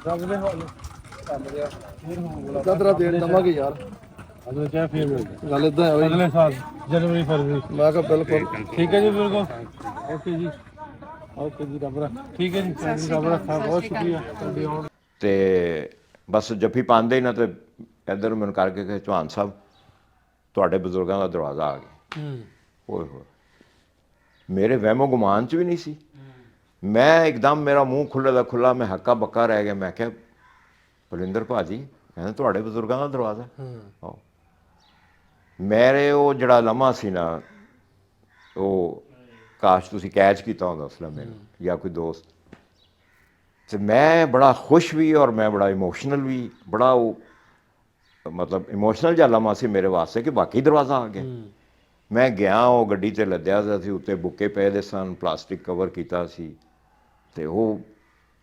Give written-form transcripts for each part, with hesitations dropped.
ਰੱਬ ਦੇ ਹਵਾਲੇ ਕੰਮ ਰਿਹਾ ਫਿਰ ਹੁਣ ਤੇਰਾ ਦੇਣ ਦਵਾਂਗੇ ਯਾਰ। ਅਗਲੇ ਚਾਹ ਫਿਰ ਮਿਲ ਗੱਲ ਇਦਾਂ ਹੈ ਅਗਲੇ ਸਾਲ ਜਨਵਰੀ ਫਰਵਰੀ। ਮੈਂ ਕਿਹਾ ਬਿਲਕੁਲ ਠੀਕ ਹੈ ਜੀ ਬਿਲਕੁਲ ਓਕੇ ਜੀ। ਓਕੇ ਜੀ ਰੱਬ ਰੱਖ ਠੀਕ ਹੈ ਜੀ ਰੱਬ ਰੱਖਾ ਬਹੁਤ ਸ਼ੁਕਰੀਆ ਤੁਹਾਡੀ ਆਉਣ। ਤੇ ਬਸ ਜੱਫੀ ਪਾਉਂਦੇ ਹੀ ਨਾ ਤੇ ਇੱਧਰ ਮੈਨੂੰ ਕਰਕੇ ਕਿ ਚੌਹਾਨ ਸਾਹਿਬ ਤੁਹਾਡੇ ਬਜ਼ੁਰਗਾਂ ਦਾ ਦਰਵਾਜ਼ਾ ਆ ਗਿਆ। ਓਏ ਹੋਏ ਮੇਰੇ ਵਹਿਮੋ ਗੁਮਾਨ 'ਚ ਵੀ ਨਹੀਂ ਸੀ। ਮੈਂ ਇੱਕਦਮ ਮੇਰਾ ਮੂੰਹ ਖੁੱਲ੍ਹੇ ਦਾ ਖੁੱਲ੍ਹਾ ਮੈਂ ਹੱਕਾ ਬੱਕਾ ਰਹਿ ਗਿਆ। ਮੈਂ ਕਿਹਾ ਬਲਵਿੰਦਰ ਭਾਜੀ ਕਹਿੰਦੇ ਤੁਹਾਡੇ ਬਜ਼ੁਰਗਾਂ ਦਾ ਦਰਵਾਜ਼ਾ। ਆਹੋ ਮੇਰੇ ਉਹ ਜਿਹੜਾ ਲਮ੍ਹਾ ਸੀ ਨਾ ਉਹ ਕਾਸ਼ ਤੁਸੀਂ ਕੈਚ ਕੀਤਾ ਹੁੰਦਾ ਉਸ ਵੇਲੇ ਮੈਨੂੰ ਜਾਂ ਕੋਈ ਦੋਸਤ। ਤੇ ਮੈਂ ਬੜਾ ਖੁਸ਼ ਵੀ ਔਰ ਮੈਂ ਬੜਾ ਇਮੋਸ਼ਨਲ ਵੀ ਬੜਾ ਉਹ ਮਤਲਬ ਇਮੋਸ਼ਨਲ ਜਿਹਾ ਲਮ੍ਹਾ ਸੀ ਮੇਰੇ ਵਾਸਤੇ ਕਿ ਬਾਕੀ ਦਰਵਾਜ਼ਾ ਆ ਗਿਆ। ਮੈਂ ਗਿਆ ਉਹ ਗੱਡੀ 'ਤੇ ਲੱਦਿਆ ਸੀ ਉੱਤੇ ਬੁੱਕੇ ਪਏ ਦੇ ਸਨ ਪਲਾਸਟਿਕ ਕਵਰ ਕੀਤਾ ਸੀ ਅਤੇ ਉਹ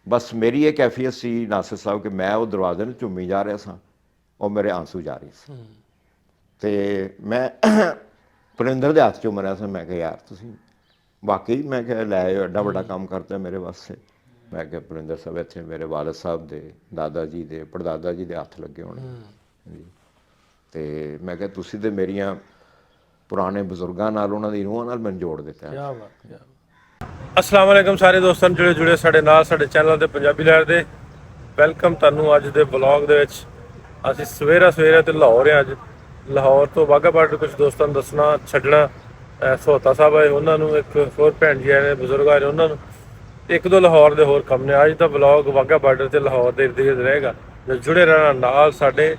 ਬਸ ਮੇਰੀ ਇਹ ਕੈਫੀਅਤ ਸੀ ਨਾਸਿਰ ਸਾਹਿਬ ਕਿ ਮੈਂ ਉਹ ਦਰਵਾਜ਼ੇ ਨੂੰ ਝੁੰਮੀ ਜਾ ਰਿਹਾ ਸਾਂ ਉਹ ਮੇਰੇ ਆਂਸੂ ਜਾ ਰਹੇ ਸੀ। ਅਤੇ ਮੈਂ ਪਰਿੰਦਰ ਦੇ ਹੱਥ 'ਚੋਂ ਮਰਿਆ ਸਾਂ। ਮੈਂ ਕਿਹਾ ਯਾਰ ਤੁਸੀਂ ਵਾਕਈ ਮੈਂ ਕਿਹਾ ਲੈ ਆਇਓ ਐਡਾ ਵੱਡਾ ਕੰਮ ਕਰਤਾ ਮੇਰੇ ਵਾਸਤੇ। ਮੈਂ ਕਿਹਾ ਪਰਿੰਦਰ ਸਾਹਿਬ ਇੱਥੇ ਮੇਰੇ ਵਾਲਦ ਸਾਹਿਬ ਦੇ ਦਾਦਾ ਜੀ ਦੇ ਪੜਦਾਦਾ ਜੀ ਦੇ ਹੱਥ ਲੱਗੇ ਹੋਣੇ ਜੀ। ਅਤੇ ਮੈਂ ਕਿਹਾ ਤੁਸੀਂ ਤਾਂ ਮੇਰੀਆਂ ਪੁਰਾਣੇ ਬਜ਼ੁਰਗਾਂ ਨਾਲ ਉਹਨਾਂ ਦੀ ਰੂਹਾਂ ਨਾਲ ਮੈਨੂੰ ਜੋੜ ਦਿੱਤਾ। अस्सलाम वालेकुम सारे दोस्तों ਜਿਹੜੇ ਜੁੜੇ ਸਾਡੇ ਨਾਲ ਸਾਡੇ ਚੈਨਲ ਤੇ ਪੰਜਾਬੀ ਲਹਿਰ ਦੇ ਵੈਲਕਮ ਤੁਹਾਨੂੰ ਅੱਜ ਦੇ ਵਲੌਗ ਦੇ ਵਿੱਚ। ਅਸੀਂ ਸਵੇਰੇ ਤੇ ਲਾਹੌਰ ਆ। ਅੱਜ ਲਾਹੌਰ ਤੋਂ ਵਾਘਾ ਬਾਰਡਰ ਕੁਝ ਦੋਸਤਾਂ ਨੂੰ ਦੱਸਣਾ ਛੱਡਣਾ। ਸੋਹਤਾ ਸਾਹਿਬ ਆਏ ਉਹਨਾਂ ਨੂੰ ਇੱਕ ਹੋਰ ਭੈਣ ਜੀ ਆਏ ਨੇ ਬਜ਼ੁਰਗ ਆਏ ਨੇ ਉਹਨਾਂ ਨੂੰ ਇੱਕ ਦੋ ਲਾਹੌਰ ਦੇ ਹੋਰ ਕੰਮ ਨੇ। ਅੱਜ ਦਾ ਵਲੌਗ ਵਾਘਾ ਬਾਰਡਰ ਤੇ ਲਾਹੌਰ ਦੇ ਇਰਦ ਗਿਰਦ ਰਹੇਗਾ। ਜੁੜੇ ਰਹਿਣਾ ਨਾਲ ਸਾਡੇ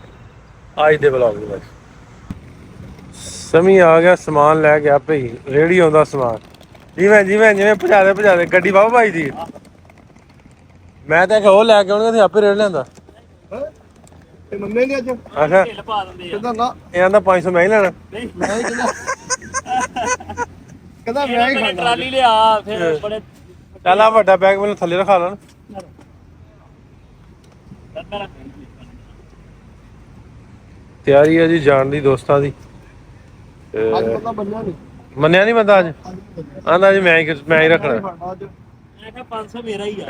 ਅੱਜ ਦੇ ਵਲੌਗ ਦੇ ਵਿੱਚ। ਸਮੀ ਆ ਗਿਆ ਸਮਾਨ ਲੈ ਕੇ ਆਪੇ ਹੀ ਰੇੜੀ ਆਉਂਦਾ ਸਮਾਨ ਜਿਵੇਂ ਭਜਾ ਦੇ ਗੱਡੀ ਬਾਬਾ ਭਾਈ ਦੀ। ਮੈਂ ਤਾਂ ਉਹ ਲੈ ਕੇ ਆਉਣਗੇ ਤੇ ਆਪੇ ਰੇੜ ਲਿਆਂਦਾ। ਤੇ ਮੰਨੇ ਨਹੀਂ ਅੱਜ ਅੱਛਾ ਕਹਿੰਦਾ ਨਾ ਇਹਨਾਂ ਦਾ 500 ਮੈਂ ਹੀ ਲੈਣਾ। ਮੈਂ ਹੀ ਕਹਿੰਦਾ ਮੈਂ ਹੀ ਖਾਣਾ ਟਰਾਲੀ ਲਿਆ ਫਿਰ ਬੜੇ ਚੱਲ ਆ ਵੱਡਾ ਬੈਗ ਮੈਨੂੰ ਥੱਲੇ ਰਖਾ ਲੈਣ। ਤਿਆਰੀ ਹੈ ਜੀ ਜਾਣ ਦੀ ਦੋਸਤਾਂ ਦੀ। ਅੱਜ ਪਤਾ ਬੰਨਿਆ ਨਹੀਂ ਮੰਨਿਆ ਨਹੀਂ ਬੰਦਾ ਅੱਜ ਆਂਦਾ ਜੀ ਮੈਂ ਹੀ ਰੱਖਣਾ। ਅੱਜ ਮੈਂ ਕਿਹਾ 500 ਮੇਰਾ ਹੀ ਆ।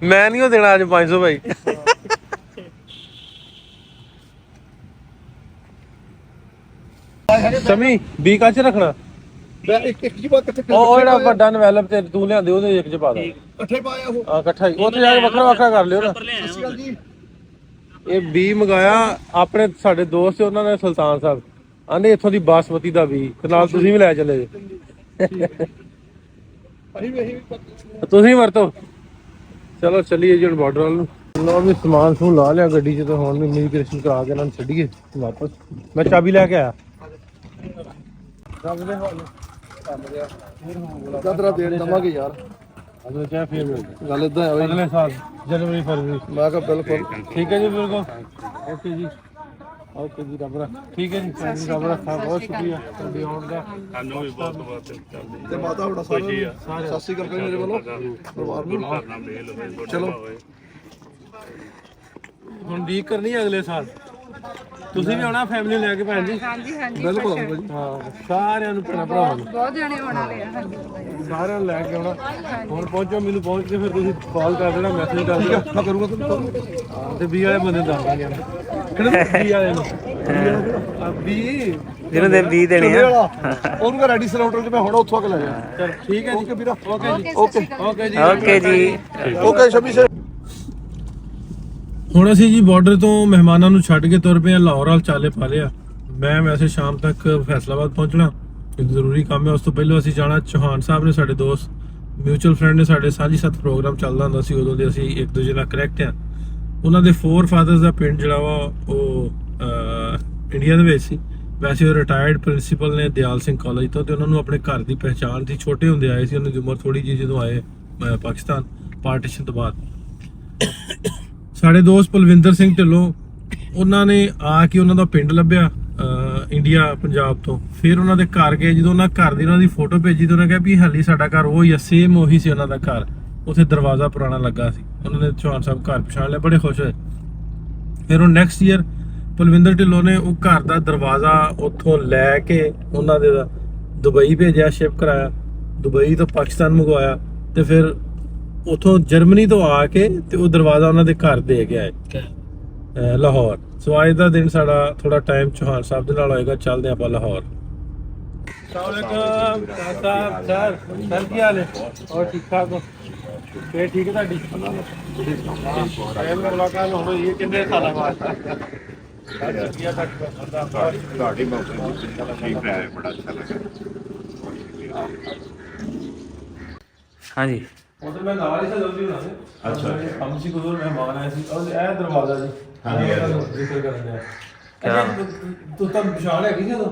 ਮੈਂ ਨਹੀਂ ਉਹ ਦੇਣਾ ਅੱਜ 500 ਭਾਈ। ਸਮੀ ਬੀ ਕਾਚ ਰੱਖਣਾ। ਮੈਂ ਇੱਕ ਜੀ ਬਾਤ ਕਿੱਥੇ ਉਹ ਜਿਹੜਾ ਵੱਡਾ ਨਵੈਲਪ ਤੇ ਤੂੰ ਲਿਆਂਦੇ ਉਹਦੇ ਇੱਕ ਚ ਪਾ ਦੇ। ਇਕੱਠੇ ਪਾਇਆ ਉਹ ਆ ਇਕੱਠਾ ਹੀ ਉੱਥੇ ਜਾ ਕੇ ਵੱਖਰਾ ਕਰ ਲਿਓ ਨਾ। ਸਤਿ ਸ਼੍ਰੀ ਅਕਾਲ ਜੀ। ਇਹ ਬੀ ਮੰਗਾਇਆ ਆਪਣੇ ਸਾਡੇ ਦੋਸਤ ਸੀ ਉਹਨਾਂ ਨੇ ਸੁਲਤਾਨ ਸਾਹਿਬ ਆਂਦੇ ਇੱਥੋਂ ਦੀ ਬਾਸਮਤੀ ਦਾ ਬੀ ਤੇ ਨਾਲ ਤੁਸੀਂ ਵੀ ਲੈ ਚੱਲੇ ਜੇ। ਤੁਸੀਂ ਵਰਤੋ। ਚਲੋ ਚੱਲੀਏ ਜੀ ਹੁਣ ਬਾਰਡਰ ਵੱਲ ਨੂੰ। ਲੋ ਵੀ ਸਮਾਨ ਸਮੂਨ ਲਾ ਲਿਆ ਗੱਡੀ 'ਚ ਤੇ ਹੁਣ ਵੀ ਇਮੀਗ੍ਰੇਸ਼ਨ ਕਰਾ ਕੇ ਇਹਨਾਂ ਨੂੰ ਛੱਡੀਏ ਵਾਪਸ। ਮੈਂ ਚਾਬੀ ਲੈ ਕੇ ਆਇਆ। ਰੱਬ ਦੇ ਹਵਾਲੇ ਕੰਮ ਰਿਹਾ ਫਿਰ ਹੁਣ ਤੇਰਾ ਦੇਣ ਦਵਾਂਗੇ ਯਾਰ। ਅਗਲੇ ਚਾਹ ਫਿਰ ਮਿਲ ਗੱਲ ਇਦਾਂ ਹੈ ਅਗਲੇ ਸਾਲ ਜਨਵਰੀ ਫਰਵਰੀ। ਮੈਂ ਕਿਹਾ ਬਿਲਕੁਲ ਠੀਕ ਹੈ ਜੀ ਬਿਲਕੁਲ ਓਕੇ ਜੀ। ਓਕੇ ਜੀ ਰੱਬ ਰੱਖ ਠੀਕ ਹੈ ਜੀ ਰੱਬ ਰੱਖਾ ਬਹੁਤ ਸ਼ੁਕਰੀਆ ਤੁਹਾਡੀ ਆਉਣ ਦਾ। ਸਾਨੂੰ ਵੀ ਬਹੁਤ ਤੇ ਮਾਤਾ ਤੁਹਾਡਾ ਸਾਰਿਆਂ ਨੂੰ ਸਤਿ ਸ਼੍ਰੀ ਅਕਾਲ ਮੇਰੇ ਵੱਲੋਂ ਪਰਿਵਾਰ ਨੂੰ। ਚਲੋ ਹੁਣ ਵੀਕ ਕਰਨੀ ਅਗਲੇ ਸਾਲ ਤੁਸੀਂ ਵੀ ਆਉਣਾ ਫੈਮਿਲੀ ਲੈ ਕੇ ਭੈਣ ਜੀ। ਹਾਂਜੀ ਹਾਂਜੀ ਬਿਲਕੁਲ ਆਉਂਗਾ ਜੀ। ਹਾਂ ਸਾਰਿਆਂ ਨੂੰ ਭੈਣਾਂ ਭਰਾਵਾਂ ਨੂੰ ਬਹੁਤ ਜਾਣੇ ਆਉਣ ਵਾਲੇ ਆ। ਹਾਂਜੀ ਸਾਰਿਆਂ ਨੂੰ ਲੈ ਕੇ ਆਉਣਾ। ਹੁਣ ਪਹੁੰਚੋ ਮੈਨੂੰ ਪਹੁੰਚ ਕੇ ਫਿਰ ਤੁਸੀਂ ਕਾਲ ਕਰ ਦੇਣਾ ਮੈਸੇਜ ਕਰ ਦੇਣਾ। ਮੈਂ ਕਰੂੰਗਾ ਤੁਹਾਨੂੰ। ਹਾਂ ਤੇ ਬੀ ਵਾਲੇ ਬੰਦੇ ਨੂੰ ਦੱਸ ਦਾਂਗੇ ਕਿਹੜੇ ਬੀ ਵਾਲੇ ਨੂੰ ਬੀ ਜਿਹਨੂੰ ਦੇ 20 ਦੇਣੇ ਆ। ਉਹਨੂੰ ਕਹ ਰੈਡੀ ਹੋਟਲ 'ਚ ਮੈਂ ਹੁਣ ਉੱਥੋਂ ਆ ਕੇ ਲੈ ਜਾ। ਚਲ ਠੀਕ ਹੈ ਜੀ। ਓਕੇ ਵੀਰਾ ਓਕੇ ਜੀ ਓਕੇ ਓਕੇ ਜੀ ਓਕੇ ਜੀ। ਓਕੇ ਸ਼ਮੀ ਸੇ। ਹੁਣ ਅਸੀਂ ਜੀ ਬਾਰਡਰ ਤੋਂ ਮਹਿਮਾਨਾਂ ਨੂੰ ਛੱਡ ਕੇ ਤੁਰ ਪਏ ਆ ਲਾਹੌਰ ਵੱਲ ਚਾਲੇ ਪਾ ਲਿਆ। ਮੈਂ ਵੈਸੇ ਸ਼ਾਮ ਤੱਕ ਫੈਸਲਾਬਾਦ ਪਹੁੰਚਣਾ ਇੱਕ ਜ਼ਰੂਰੀ ਕੰਮ ਹੈ। ਉਸ ਤੋਂ ਪਹਿਲਾਂ ਅਸੀਂ ਜਾਣਾ ਚੌਹਾਨ ਸਾਹਿਬ ਨੇ ਸਾਡੇ ਦੋਸਤ ਮਿਊਚੁਅਲ ਫਰੈਂਡ ਨੇ ਸਾਡੇ ਸਾਂਝੀ ਸਾਥ ਪ੍ਰੋਗਰਾਮ ਚੱਲਦਾ ਹੁੰਦਾ ਸੀ ਉਦੋਂ ਦੇ ਅਸੀਂ ਇੱਕ ਦੂਜੇ ਨਾਲ ਕਨੈਕਟ ਆ। ਉਹਨਾਂ ਦੇ 4 ਫਾਦਰਸ ਦਾ ਪਿੰਡ ਜਿਹੜਾ ਵਾ ਉਹ ਇੰਡੀਆ ਦੇ ਵਿੱਚ ਸੀ। ਵੈਸੇ ਉਹ ਰਿਟਾਇਰਡ ਪ੍ਰਿੰਸੀਪਲ ਨੇ ਦਿਆਲ ਸਿੰਘ ਕਾਲਜ ਤੋਂ ਤੇ ਉਹਨਾਂ ਨੂੰ ਆਪਣੇ ਘਰ ਦੀ ਪਹਿਚਾਣ ਸੀ। ਛੋਟੇ ਹੁੰਦੇ ਆਏ ਸੀ ਉਹਨਾਂ ਦੀ ਉਮਰ ਥੋੜੀ ਜਿਹੀ ਜਦੋਂ ਆਏ ਪਾਕਿਸਤਾਨ ਪਾਰਟੀਸ਼ਨ ਤੋਂ ਬਾਅਦ। ਸਾਡੇ ਦੋਸਤ ਪਲਵਿੰਦਰ ਸਿੰਘ ਢਿੱਲੋਂ ਉਹਨਾਂ ਨੇ ਆ ਕੇ ਉਹਨਾਂ ਦਾ ਪਿੰਡ ਲੱਭਿਆ ਇੰਡੀਆ ਪੰਜਾਬ ਤੋਂ। ਫਿਰ ਉਹਨਾਂ ਦੇ ਘਰ ਗਏ। ਜਦੋਂ ਉਹਨਾਂ ਘਰ ਦੀ ਉਹਨਾਂ ਦੀ ਫੋਟੋ ਭੇਜੀ ਤਾਂ ਉਹਨਾਂ ਕਿਹਾ ਵੀ ਹਾਲੀ ਸਾਡਾ ਘਰ ਉਹ ਹੀ ਆ ਸੇਮ ਉਹੀ ਸੀ ਉਹਨਾਂ ਦਾ ਘਰ। ਉੱਥੇ ਦਰਵਾਜ਼ਾ ਪੁਰਾਣਾ ਲੱਗਾ ਸੀ। ਉਹਨਾਂ ਨੇ ਚੌਹਾਨ ਸਾਹਿਬ ਘਰ ਪਛਾਣ ਲਿਆ ਬੜੇ ਖੁਸ਼ ਹੋਏ। ਫਿਰ ਉਹ ਨੈਕਸਟ ਈਅਰ ਪਲਵਿੰਦਰ ਢਿੱਲੋਂ ਨੇ ਉਹ ਘਰ ਦਾ ਦਰਵਾਜ਼ਾ ਉੱਥੋਂ ਲੈ ਕੇ ਉਹਨਾਂ ਦੇ ਦੁਬਈ ਭੇਜਿਆ ਸ਼ਿਪ ਕਰਾਇਆ। ਦੁਬਈ ਤੋਂ ਪਾਕਿਸਤਾਨ ਮੰਗਵਾਇਆ ਤੇ ਫਿਰ ਉਥੋਂ ਜਰਮਨੀ ਤੋਂ ਆ ਕੇ ਤੇ ਉਹ ਦਰਵਾਜ਼ਾ ਉਹਨਾਂ ਦੇ ਘਰ ਦੇ ਕੇ ਆਏ ਲਾਹੌਰ। ਸੋ ਅੱਜ ਦਾ ਦਿਨ ਸਾਡਾ ਥੋੜਾ ਟਾਈਮ ਚੌਹਾਨ ਸਾਹਿਬ ਦੇ ਨਾਲ ਹੋਏਗਾ। ਚੱਲਦੇ ਆਪਾਂ ਲਾਹੌਰ। अस्सलामुअलैकुम साहब सर की हाल है? और ठीक ठाक हो? फिर ठीक है ਤੁਹਾਡੀ ਮੁਲਾਕਾਤ ਹੋਣੀ ਇਹ ਕਿੰਨੇ ਸਾਲਾਂ ਬਾਅਦ ਤੁਹਾਡੀ ਬਹੁਤ ਠੀਕ ਰਿਹਾ ਬੜਾ ਅੱਛਾ ਲੱਗਾ। ਹਾਂਜੀ ਉਧਰ ਮੈਂ ਨਾਲ ਹੀ ਸਲੂਦੀ ਨਾ ਅੱਛਾ ਹਮ ਸੀ ਕੋਲ ਮਹਿਮਾਨ ਆਏ ਸੀ ਔਰ ਇਹ ਦਰਵਾਜ਼ਾ ਜੀ ਹਾਂਜੀ, ਜ਼ਿਕਰ ਕਰਨ ਦਾ ਤੂੰ ਤਾਂ ਪਛਾਣ ਹੈਗੀ ਜਦੋਂ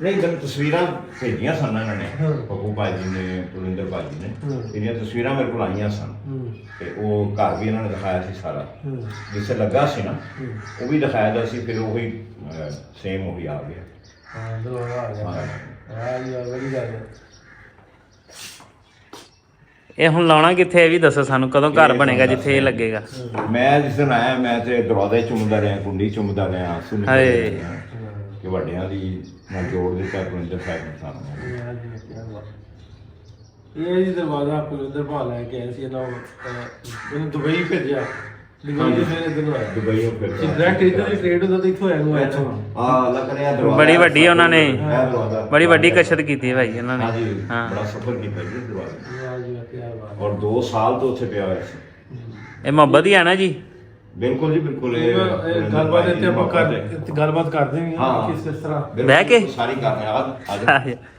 ਨਹੀਂ ਜਦ ਤਸਵੀਰਾਂ ਭੇਜੀਆਂ ਸਨ ਇਹਨਾਂ ਨੇ ਬੱਬੂ ਭਾਈ ਜੀ ਨੇ ਪੁਰਿੰਦਰ ਭਾਈ ਜੀ ਨੇ ਇਹਦੀਆਂ ਤਸਵੀਰਾਂ ਮੇਰੇ ਕੋਲ ਆਈਆਂ ਸਨ ਤੇ ਉਹ ਘਰ ਵੀ ਇਹਨਾਂ ਨੇ ਦਿਖਾਇਆ ਸੀ ਸਾਰਾ ਜਿੱਥੇ ਲੱਗਾ ਸੀ ਨਾ ਉਹ ਵੀ ਦਿਖਾਇਆ ਦਾ ਸੀ। ਫਿਰ ਉਹੀ ਸੇਮ ਉਹੀ ਆ ਗਿਆ। ਹਾਂ ਦਰਵਾਜ਼ਾ ਆ ਗਿਆ। ਹਾਂ ਯਾਰ ਬੜੀ ਗੱਲ ਹੈ। ਇਹ ਹੁਣ ਲਾਉਣਾ ਕਿੱਥੇ ਇਹ ਵੀ ਦੱਸੋ ਸਾਨੂੰ, ਕਦੋਂ ਘਰ ਬਣੇਗਾ ਜਿੱਥੇ ਇਹ ਲੱਗੇਗਾ? ਮੈਂ ਜਿਸ ਦਿਨ ਆਇਆ ਮੈਂ ਤੇ ਦਰਵਾਜ਼ੇ ਚੁੰਮਦਾ ਰਿਹਾ, ਕੁੰਡੀ ਚੁੰਮਦਾ ਰਿਹਾ, ਆਂਸੂ ਨਿਕਲਦੇ ਰਹੇ ਕਿ ਵੱਡਿਆਂ ਦੀ ਮੈਂ ਜੋੜ ਦਿੱਤਾ ਪੁਰਿੰਦਰ ਸਾਹਿਬ ਨੇ ਸਾਨੂੰ। ਇਹ ਜੀ ਦਰਵਾਜ਼ਾ ਕੁਲਿੰਦਰ ਭਾ ਲੈ ਕੇ ਆਏ ਸੀ ਇਹਨਾਂ ਮੈਨੂੰ ਦੁਬਈ ਭੇਜਿਆ। ਦੁਬਈ ਦੇ ਫਿਰ ਇਧਰ ਆਇਆ। ਦੁਬਈ ਉਹ ਫਿਰ ਡਾਇਰੈਕਟ ਇੱਧਰ ਦੀ ਟ੍ਰੇਡ ਹੁੰਦਾ ਤੇ ਇੱਥੋਂ ਆਇਆ ਨੂੰ ਆਇਆ ਆ ਲੱਗ ਰਿਹਾ ਦਰਵਾਜ਼ਾ ਬੜੀ ਵੱਡੀ ਉਹਨਾਂ ਨੇ ਦਰਵਾਜ਼ਾ ਬੜੀ ਵੱਡੀ ਕਸ਼ਤ ਕੀਤੀ ਹੈ ਭਾਈ ਇਹਨਾਂ ਨੇ। ਹਾਂਜੀ ਹਾਂ ਬੜਾ ਸਫਰ ਕੀਤਾ ਜੀ ਦਰਵਾਜ਼ੇ ਹਾਂ ਜੀ ਕੀ ਬਾਤ। ਔਰ 2 ਸਾਲ ਤੋਂ ਉੱਥੇ ਪਿਆ ਹੋਇਆ ਸੀ। ਇਹ ਮੁਹੱਬਤ ਹੀ ਹੈ ਨਾ ਜੀ। ਬਿਲਕੁਲ ਜੀ ਬਿਲਕੁਲ। ਇਹ ਗੱਲਬਾਤ ਇੱਥੇ ਆਪਾਂ ਗੱਲਬਾਤ ਕਰਦੇ ਵੀ ਹਾਂ ਹਾਂ। ਕਿਸ ਤਰ੍ਹਾਂ ਬਹਿ ਕੇ? ਸਾਰੀ ਕਰਨੇ ਆ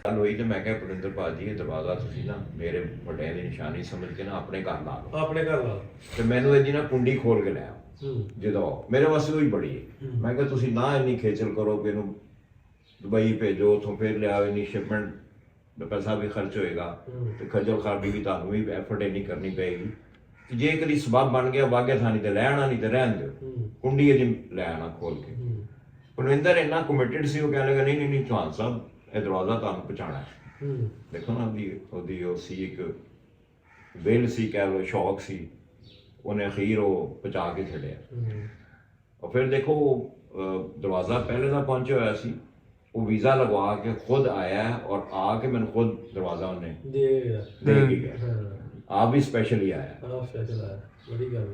ਗੱਲ ਹੋਈ ਤੇ ਮੈਂ ਕਿਹਾ ਪੁਰਿੰਦਰ ਭਾਜੀ ਇਹ ਦਰਵਾਜ਼ਾ ਤੁਸੀਂ ਨਾ ਮੇਰੇ ਵੱਡਿਆਂ ਦੀ ਨਿਸ਼ਾਨੀ ਸਮਝ ਕੇ ਨਾ ਆਪਣੇ ਘਰ ਲਾ ਲਓ। ਆਪਣੇ ਘਰ ਲਾ ਤੇ ਮੈਨੂੰ ਇਹਦੀ ਨਾ ਕੁੰਡੀ ਖੋਲ ਕੇ ਲੈ ਆਓ ਜਦੋਂ ਮੇਰੇ ਵਾਸਤੇ ਉਹੀ ਬੜੀ ਹੈ। ਮੈਂ ਕਿਹਾ ਤੁਸੀਂ ਨਾ ਇੰਨੀ ਖੇਚਲ ਕਰੋ ਕਿ ਇਹਨੂੰ ਦੁਬਈ ਭੇਜੋ, ਉੱਥੋਂ ਫਿਰ ਲਿਆਓ, ਇੰਨੀ ਸ਼ਿਪਮੈਂਟ ਦਾ ਪੈਸਾ ਵੀ ਖਰਚ ਹੋਏਗਾ ਤੇ ਖੱਜਲ ਖਰਾਬੀ ਵੀ ਤੁਹਾਨੂੰ ਵੀ ਐਫਰਟ ਇੰਨੀ ਕਰਨੀ ਪਏਗੀ। ਜੇ ਕਦੀ ਸਬੱਬ ਬਣ ਗਿਆ ਵਾਗੇ ਥਾਣੀ ਤੇ ਲੈ ਆਣਾ, ਨਹੀਂ ਤੇ ਰਹਿਣ ਦਿਓ, ਕੁੰਡੀ ਇਹਦੀ ਲੈ ਆਣਾ ਖੋਲ ਕੇ। ਪੁਰਿੰਦਰ ਇੰਨਾ ਕਮਿਟਡ ਸੀ, ਉਹ ਕਹਿਣ ਲੱਗਾ ਨਹੀਂ ਨਹੀਂ ਚੌਹਾਨ ਸਾਹਿਬ ਇਹ ਦਰਵਾਜ਼ਾ ਤੁਹਾਨੂੰ ਪਹੁੰਚਾਉਣਾ ਹੈ। ਦੇਖੋ ਨਾ ਉਹਦੀ ਉਹ ਸੀ ਇੱਕ ਵਿਲ ਸੀ, ਕਹਿ ਲਓ ਸ਼ੌਕ ਸੀ, ਉਹਨੇ ਅਖੀਰ ਉਹ ਪਹੁੰਚਾ ਕੇ ਛੱਡਿਆ। और फिर देखो दरवाज़ा पहले ना पहुंचे हुआ सी, वो वीज़ा लगवा के खुद आया है और आके मैंने खुद दरवाज़ा उन्हें दे के गया। आप भी स्पेशल ही आया। बड़ी गल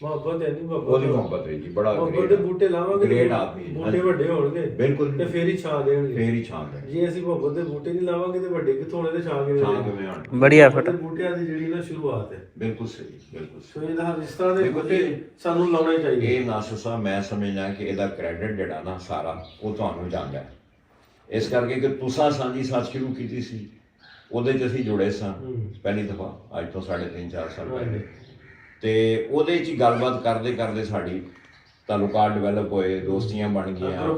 ਮੁਹੱਬਤ ਹੈ ਨਹੀਂ ਉਹਦੀ ਮੁਹੱਬਤ ਹੈ ਜੀ ਬੜਾ ਮੁਹੱਬਤ ਦੇ ਬੂਟੇ ਲਾਵਾਂਗੇ ਗ੍ਰੇਟ ਆਦਮੀ ਬੂਟੇ ਵੱਡੇ ਹੋਣਗੇ ਬਿਲਕੁਲ ਤੇ ਫੇਰ ਹੀ ਛਾਂ ਦੇਣਗੇ। ਫੇਰ ਹੀ ਛਾਂ ਦੇਣਗੇ। ਜੇ ਅਸੀਂ ਮੁਹੱਬਤ ਦੇ ਬੂਟੇ ਨਹੀਂ ਲਾਵਾਂਗੇ ਤੇ ਵੱਡੇ ਕਿੱਥੋਂ ਹੋਣੇ ਤੇ ਛਾਂ ਕਿਵੇਂ ਆਉਣਗੇ? ਬੜੀ ਐਫਰਟ। ਬੂਟਿਆਂ ਦੀ ਜਿਹੜੀ ਨਾ ਸ਼ੁਰੂਆਤ ਹੈ। ਬਿਲਕੁਲ ਸਹੀ ਬਿਲਕੁਲ ਸੋ ਇਹਦਾ ਇਸ ਤਰ੍ਹਾਂ ਦੇ ਬੂਟੇ ਸਾਨੂੰ ਲਾਉਣੇ ਚਾਹੀਦੇ। ਇਹ ਨਾਸਰ ਸਾਹਿਬ ਮੈਂ ਸਮਝਦਾ ਕਿ ਇਹਦਾ ਕ੍ਰੈਡਿਟ ਜਿਹੜਾ ਨਾ ਸਾਰਾ ਉਹ ਤੁਹਾਨੂੰ ਜਾਂਦਾ ਹੈ। ਇਸ ਕਰਕੇ ਕਿ ਤੁਸੀਂ ਸਾਂਝੀ ਸਾਥ ਸ਼ੁਰੂ ਕੀਤੀ ਸੀ, ਉਹਦੇ 'ਚ ਅਸੀਂ ਜੁੜੇ ਸਾਂ ਪਹਿਲੀ ਦਫਾ ਅੱਜ ਤੋਂ 3.5-4 ਸਾਲ ਪਹਿਲੇ। ਤੇ ਉਹਦੇ 'ਚ ਹੀ ਗੱਲਬਾਤ ਕਰਦੇ ਕਰਦੇ ਸਾਡੀ ਤਾਲੁਕਾਤ ਡਿਵੈਲਪ ਹੋਏ, ਦੋਸਤੀਆਂ ਬਣ ਗਈਆਂ,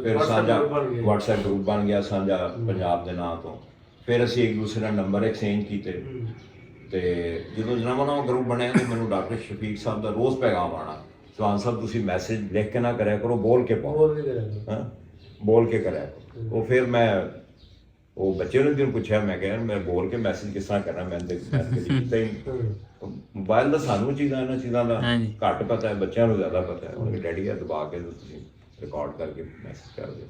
ਫਿਰ ਸਾਂਝਾ WhatsApp ਗਰੁੱਪ ਬਣ ਗਿਆ ਸਾਂਝਾ ਪੰਜਾਬ ਦੇ ਨਾਂ ਤੋਂ। ਫਿਰ ਅਸੀਂ ਇੱਕ ਦੂਸਰੇ ਨਾਲ ਨੰਬਰ ਐਕਸਚੇਂਜ ਕੀਤੇ ਤੇ ਜਦੋਂ ਨਵਾਂ ਗਰੁੱਪ ਬਣਿਆ ਤੇ ਮੈਨੂੰ ਡਾਕਟਰ ਸ਼ਫੀਕ ਸਾਹਿਬ ਦਾ ਰੋਜ਼ ਪੈਗਾਮ ਆਉਣਾ, ਚੌਹਾਨ ਸਾਹਿਬ ਤੁਸੀਂ ਮੈਸੇਜ ਲਿਖ ਕੇ ਨਾ ਕਰਿਆ ਕਰੋ, ਬੋਲ ਕੇ ਪਾਓ, ਬੋਲ ਕੇ ਕਰਿਆ ਕਰੋ। ਉਹ ਫਿਰ ਮੈਂ ਉਹ ਬੱਚੇ ਨੂੰ ਵੀ ਪੁੱਛਿਆ, ਮੈਂ ਕਿਹਾ ਮੈਂ ਬੋਲ ਕੇ ਮੈਸੇਜ ਕਿਸ ਤਰ੍ਹਾਂ ਕਰਨਾ, ਮੈਂ ਕਦੀ ਕੀਤਾ ਹੀ ਨਹੀਂ। ਮੋਬਾਈਲ ਦਾ ਸਾਨੂੰ ਇਹਨਾਂ ਚੀਜ਼ਾਂ ਦਾ ਘੱਟ ਪਤਾ ਹੈ, ਬੱਚਿਆਂ ਨੂੰ ਜ਼ਿਆਦਾ ਪਤਾ ਹੈ। ਉਹਨਾਂ ਡੈਡੀ ਆ ਦਬਾ ਕੇ ਤੁਸੀਂ ਰਿਕਾਰਡ ਕਰਕੇ ਮੈਸੇਜ ਕਰ ਦਿਓ।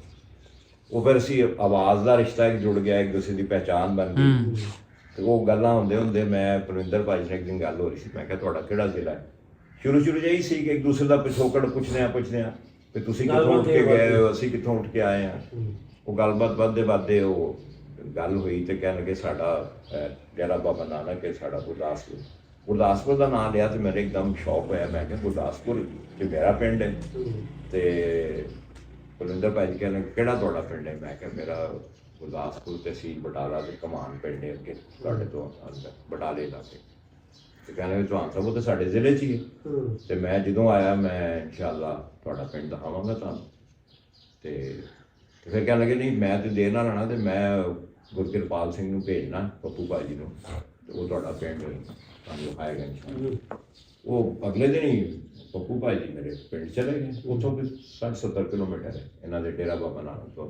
ਉਹ ਫਿਰ ਅਸੀਂ ਆਵਾਜ਼ ਦਾ ਰਿਸ਼ਤਾ ਇੱਕ ਜੁੜ ਗਿਆ, ਇੱਕ ਦੂਸਰੇ ਦੀ ਪਹਿਚਾਣ ਬਣ ਗਈ। ਤੇ ਉਹ ਗੱਲਾਂ ਹੁੰਦੇ ਮੈਂ ਪੁਰਿੰਦਰ ਭਾਜੀ ਨਾਲ ਇੱਕ ਦਿਨ ਗੱਲ ਹੋ ਰਹੀ ਸੀ, ਮੈਂ ਕਿਹਾ ਤੁਹਾਡਾ ਕਿਹੜਾ ਜ਼ਿਲ੍ਹਾ ਹੈ? ਸ਼ੁਰੂ ਜਿਹੀ ਸੀ ਕਿ ਇੱਕ ਦੂਸਰੇ ਦਾ ਪਿਛੋਕੜ ਪੁੱਛਦੇ ਆ ਵੀ ਤੁਸੀਂ ਕਿੱਥੋਂ ਉੱਠ ਕੇ ਗਏ ਹੋ, ਅਸੀਂ ਕਿੱਥੋਂ ਉੱਠ ਕੇ ਆਏ ਹਾਂ। ਉਹ ਗੱਲਬਾਤ ਵੱਧਦੇ ਉਹ ਗੱਲ ਹੋਈ ਤੇ ਕਹਿਣ ਲੱਗੇ ਸਾਡਾ ਡੇਰਾ ਬਾਬਾ ਨਾਨਕ ਹੈ, ਸਾਡਾ ਗੁਰਦਾਸਪੁਰ ਦਾ ਨਾਂ ਲਿਆ ਤੇ ਮੇਰੇ ਇੱਕਦਮ ਸ਼ੌਕ ਹੋਇਆ। ਮੈਂ ਕਿਹਾ ਗੁਰਦਾਸਪੁਰ ਕਿ ਮੇਰਾ ਪਿੰਡ ਹੈ? ਤੇ ਪੁਰਿੰਦਰ ਭਾਈ ਜੀ ਕਹਿੰਦੇ ਕਿਹੜਾ ਤੁਹਾਡਾ ਪਿੰਡ ਹੈ? ਮੈਂ ਕਿਹਾ ਮੇਰਾ ਗੁਰਦਾਸਪੁਰ ਤਹਿਸੀਲ ਬਟਾਲਾ ਤੇ ਕਮਾਨ ਪਿੰਡ ਹੈ ਅੱਗੇ ਤੁਹਾਡੇ ਤੋਂ ਅੰਦਰ ਬਟਾਲੇ ਇਲਾਕੇ। ਤੇ ਕਹਿੰਦੇ ਚੌਹਾਨ ਸਾਹਿਬ ਉਹ ਤਾਂ ਸਾਡੇ ਜ਼ਿਲ੍ਹੇ 'ਚ ਹੀ ਹੈ। ਤੇ ਮੈਂ ਜਦੋਂ ਆਇਆ ਮੈਂ ਇਨਸ਼ਾਅੱਲਾ ਤੁਹਾਡਾ ਪਿੰਡ ਦਿਖਾਵਾਂਗਾ ਤੁਹਾਨੂੰ। ਤੇ ਫਿਰ ਕਹਿਣ ਲੱਗੇ ਨਹੀਂ ਮੈਂ ਤੇ ਦੇਰ ਨਾਲ ਆਉਣਾ ਤੇ ਮੈਂ ਗੁਰਕਿਰਪਾਲ ਸਿੰਘ ਨੂੰ ਭੇਜਣਾ ਪੱਪੂ ਭਾਜੀ ਨੂੰ, ਤੇ ਉਹ ਤੁਹਾਡਾ ਪਿੰਡ ਤੁਹਾਨੂੰ ਦਿਖਾਏਗਾ ਇਨਸ਼ਾਅੱਲਾ। ਉਹ ਅਗਲੇ ਦਿਨ ਹੀ ਪੱਪੂ ਭਾਜੀ ਮੇਰੇ ਪਿੰਡ ਚਲੇ ਗਏ। ਉੱਥੋਂ ਵੀ 60-70 ਕਿਲੋਮੀਟਰ ਹੈ ਇਹਨਾਂ ਦੇ ਡੇਰਾ ਬਾਬਾ ਨਾਨਕ ਤੋਂ।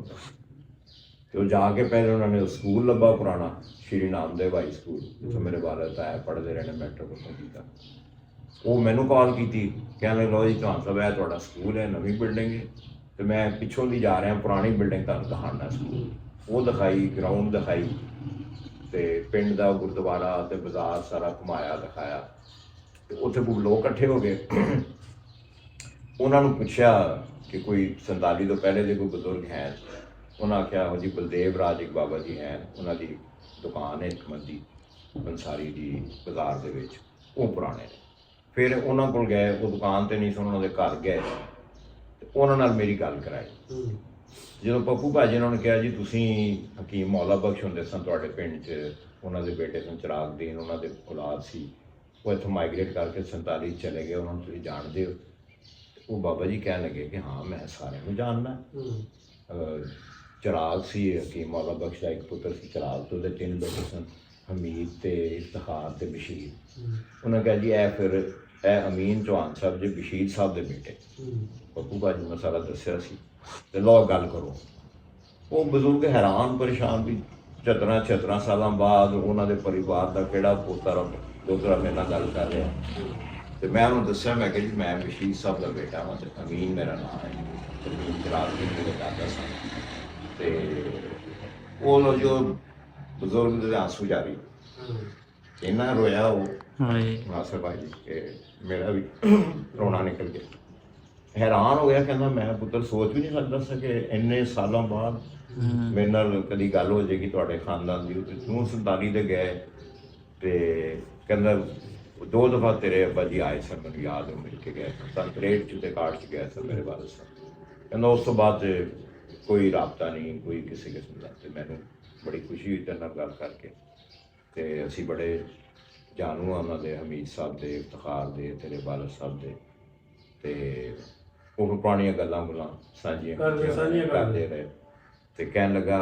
ਤੇ ਉਹ ਜਾ ਕੇ ਪਹਿਲੇ ਉਹਨਾਂ ਨੇ ਸਕੂਲ ਲੱਭਾ ਪੁਰਾਣਾ, ਸ਼੍ਰੀ ਨਾਮਦੇਵ ਹਾਈ ਸਕੂਲ, ਜਿੱਥੋਂ ਮੇਰੇ ਵਾਲਦ ਤਾਇਆ ਪੜ੍ਹਦੇ ਰਹੇ ਨੇ, ਮੈਟ੍ਰਿਕ ਉੱਥੋਂ ਕੀਤਾ। ਉਹ ਮੈਨੂੰ ਕਾਲ ਕੀਤੀ, ਕਹਿੰਦੇ ਲਓ ਜੀ ਚੌਹਾਨ ਸਾਹਿਬ ਇਹ ਤੁਹਾਡਾ ਸਕੂਲ ਹੈ, ਨਵੀਂ ਬਿਲਡਿੰਗ ਹੈ। ਤੇ ਮੈਂ ਪਿੱਛੋਂ ਦੀ ਜਾ ਰਿਹਾ, ਪੁਰਾਣੀ ਬਿਲਡਿੰਗ ਤੁਹਾਨੂੰ ਦਿਖਾਉਣਾ ਸਕੂਲ। ਉਹ ਦਿਖਾਈ, ਗਰਾਊਂਡ ਦਿਖਾਈ। ਤੇ ਪਿੰਡ ਦਾ ਗੁਰਦੁਆਰਾ ਤੇ ਬਾਜ਼ਾਰ ਸਾਰਾ ਘੁਮਾਇਆ ਦਿਖਾਇਆ ਤੇ ਉੱਥੇ ਕੋਈ ਲੋਕ ਇਕੱਠੇ ਹੋ ਗਏ। ਉਹਨਾਂ ਨੂੰ ਪੁੱਛਿਆ ਕਿ ਕੋਈ 47 ਤੋਂ ਪਹਿਲੇ ਦੇ ਕੋਈ ਬਜ਼ੁਰਗ ਹੈ? ਉਹਨਾਂ ਆਖਿਆ ਹੋ ਜੀ ਬਲਦੇਵ ਰਾਜ ਇੱਕ ਬਾਬਾ ਜੀ ਹੈ, ਉਹਨਾਂ ਦੀ ਦੁਕਾਨ ਹੈ ਹਕਮਤ ਬੰਸਾਰੀ ਦੀ ਬਾਜ਼ਾਰ ਦੇ ਵਿੱਚ, ਉਹ ਪੁਰਾਣੇ ਨੇ। ਫਿਰ ਉਹਨਾਂ ਕੋਲ ਗਏ, ਉਹ ਦੁਕਾਨ ਤੇ ਨਹੀਂ ਸਨ, ਉਹਨਾਂ ਦੇ ਘਰ ਗਏ ਤੇ ਉਹਨਾਂ ਨਾਲ ਮੇਰੀ ਗੱਲ ਕਰਾਈ। ਜਦੋਂ ਪੱਪੂ ਭਾਜੀ ਉਹਨਾਂ ਨੇ ਕਿਹਾ ਜੀ ਤੁਸੀਂ ਹਕੀਮ ਮੌਲਾ ਬਖਸ਼ ਹੁੰਦੇ ਸਨ ਤੁਹਾਡੇ ਪਿੰਡ 'ਚ, ਉਹਨਾਂ ਦੇ ਬੇਟੇ ਸਨ ਚਿਰਾਗਦੀਨ, ਉਹਨਾਂ ਦੇ ਔਲਾਦ ਸੀ, ਉਹ ਇੱਥੋਂ ਮਾਈਗ੍ਰੇਟ ਕਰਕੇ 47 ਚਲੇ ਗਏ, ਉਹਨਾਂ ਨੂੰ ਤੁਸੀਂ ਜਾਣਦੇ ਹੋ? ਉਹ ਬਾਬਾ ਜੀ ਕਹਿਣ ਲੱਗੇ ਕਿ ਹਾਂ ਮੈਂ ਸਾਰਿਆਂ ਨੂੰ ਜਾਣਦਾ। ਚਿਰਾਗ ਸੀ ਹਕੀਮ ਮੌਲਾ ਬਖਸ਼ ਦਾ ਇੱਕ ਪੁੱਤਰ ਸੀ ਚਿਰਾਗ ਤੋਂ, ਉਹਦੇ 3 ਬੇਟੇ ਸਨ, ਹਮੀਦ ਤੇ ਇਫਤਖਾਰ ਤੇ ਬਸ਼ੀਰ। ਉਹਨਾਂ ਕਿਹਾ ਜੀ ਇਹ ਫਿਰ ਇਹ ਅਮੀਨ ਚੌਹਾਨ ਸਾਹਿਬ ਜੀ ਬਸ਼ੀਰ ਸਾਹਿਬ ਦੇ ਬੇਟੇ। ਪੱਪੂ ਭਾਜੀ ਨੂੰ ਸਾਰਾ ਦੱਸਿਆ ਸੀ ਤੇ ਲਓ ਗੱਲ ਕਰੋ। ਉਹ ਬਜ਼ੁਰਗ ਹੈਰਾਨ ਪਰੇਸ਼ਾਨ ਵੀ 17 ਸਾਲਾਂ ਬਾਅਦ ਉਹਨਾਂ ਦੇ ਪਰਿਵਾਰ ਦਾ ਕਿਹੜਾ ਦੋਤਰਾ ਮੇਰੇ ਨਾਲ ਗੱਲ ਕਰ ਰਿਹਾ। ਤੇ ਮੈਂ ਉਹਨੂੰ ਦੱਸਿਆ, ਮੈਂ ਕਿਹਾ ਜੀ ਮੈਂ ਬਸ਼ੀਰ ਸਾਹਿਬ ਦਾ ਬੇਟਾ ਹਾਂ ਤੇ ਅਮੀਨ ਮੇਰਾ ਨਾਮ ਹੈ, ਅਮੀਨ ਚਿਰਾਗ ਦੀ ਮੇਰੇ ਦਾਦਾ ਸਨ। ਤੇ ਉਹ ਜੋ ਬਜ਼ੁਰਗ ਦੇ ਆਂਸੂ ਜਾਰੀ ਇੰਨਾ ਰੋਇਆ ਉਹ ਨਾਸਰ ਭਾਈ ਕਿ ਮੇਰਾ ਵੀ ਰੋਣਾ ਨਿਕਲ ਗਿਆ। ਹੈਰਾਨ ਹੋ ਗਿਆ, ਕਹਿੰਦਾ ਮੈਂ ਪੁੱਤਰ ਸੋਚ ਵੀ ਨਹੀਂ ਸਕਦਾ ਸੀ ਕਿ ਇੰਨੇ ਸਾਲਾਂ ਬਾਅਦ ਮੇਰੇ ਨਾਲ ਕਦੀ ਗੱਲ ਹੋ ਜਾਏਗੀ ਤੁਹਾਡੇ ਖਾਨਦਾਨ ਦੀ। ਤੇ ਤੂੰ 47 ਦੇ ਗਏ ਤੇ ਕਹਿੰਦਾ 2 ਦਫਾ ਤੇਰੇ ਅੱਬਾ ਜੀ ਆਏ ਸਨ, ਮੈਨੂੰ ਯਾਦ ਹੈ, ਮਿਲ ਕੇ ਗਏ ਸਨ, ਪਰੇਡ 'ਚ ਤੇ ਕਾਰਡ 'ਚ ਗਏ ਸਨ ਮੇਰੇ ਵਾਰਸ ਸਨ। ਕਹਿੰਦਾ ਉਸ ਤੋਂ ਬਾਅਦ ਕੋਈ ਰਾਬਤਾ ਨਹੀਂ, ਕੋਈ ਕਿਸੇ ਕਿਸਮ ਦਾ। ਤੇ ਮੈਨੂੰ ਬੜੀ ਖੁਸ਼ੀ ਹੋਈ ਤੇਰੇ ਨਾਲ ਗੱਲ ਕਰਕੇ। ਤੇ ਅਸੀਂ ਬੜੇ ਜਾਣੂ ਆ ਉਹਨਾਂ ਦੇ, ਹਮੀਦ ਸਾਹਿਬ ਦੇ, ਇਫਤਖਾਰ ਦੇ, ਤੇਰੇ ਵਾਲਦ ਸਾਹਿਬ ਦੇ। ਤੇ ਉਹ ਪੁਰਾਣੀਆਂ ਗੱਲਾਂ ਸਾਂਝੀਆਂ ਕਰਦੇ ਰਹੇ। ਤੇ ਕਹਿਣ ਲੱਗਾ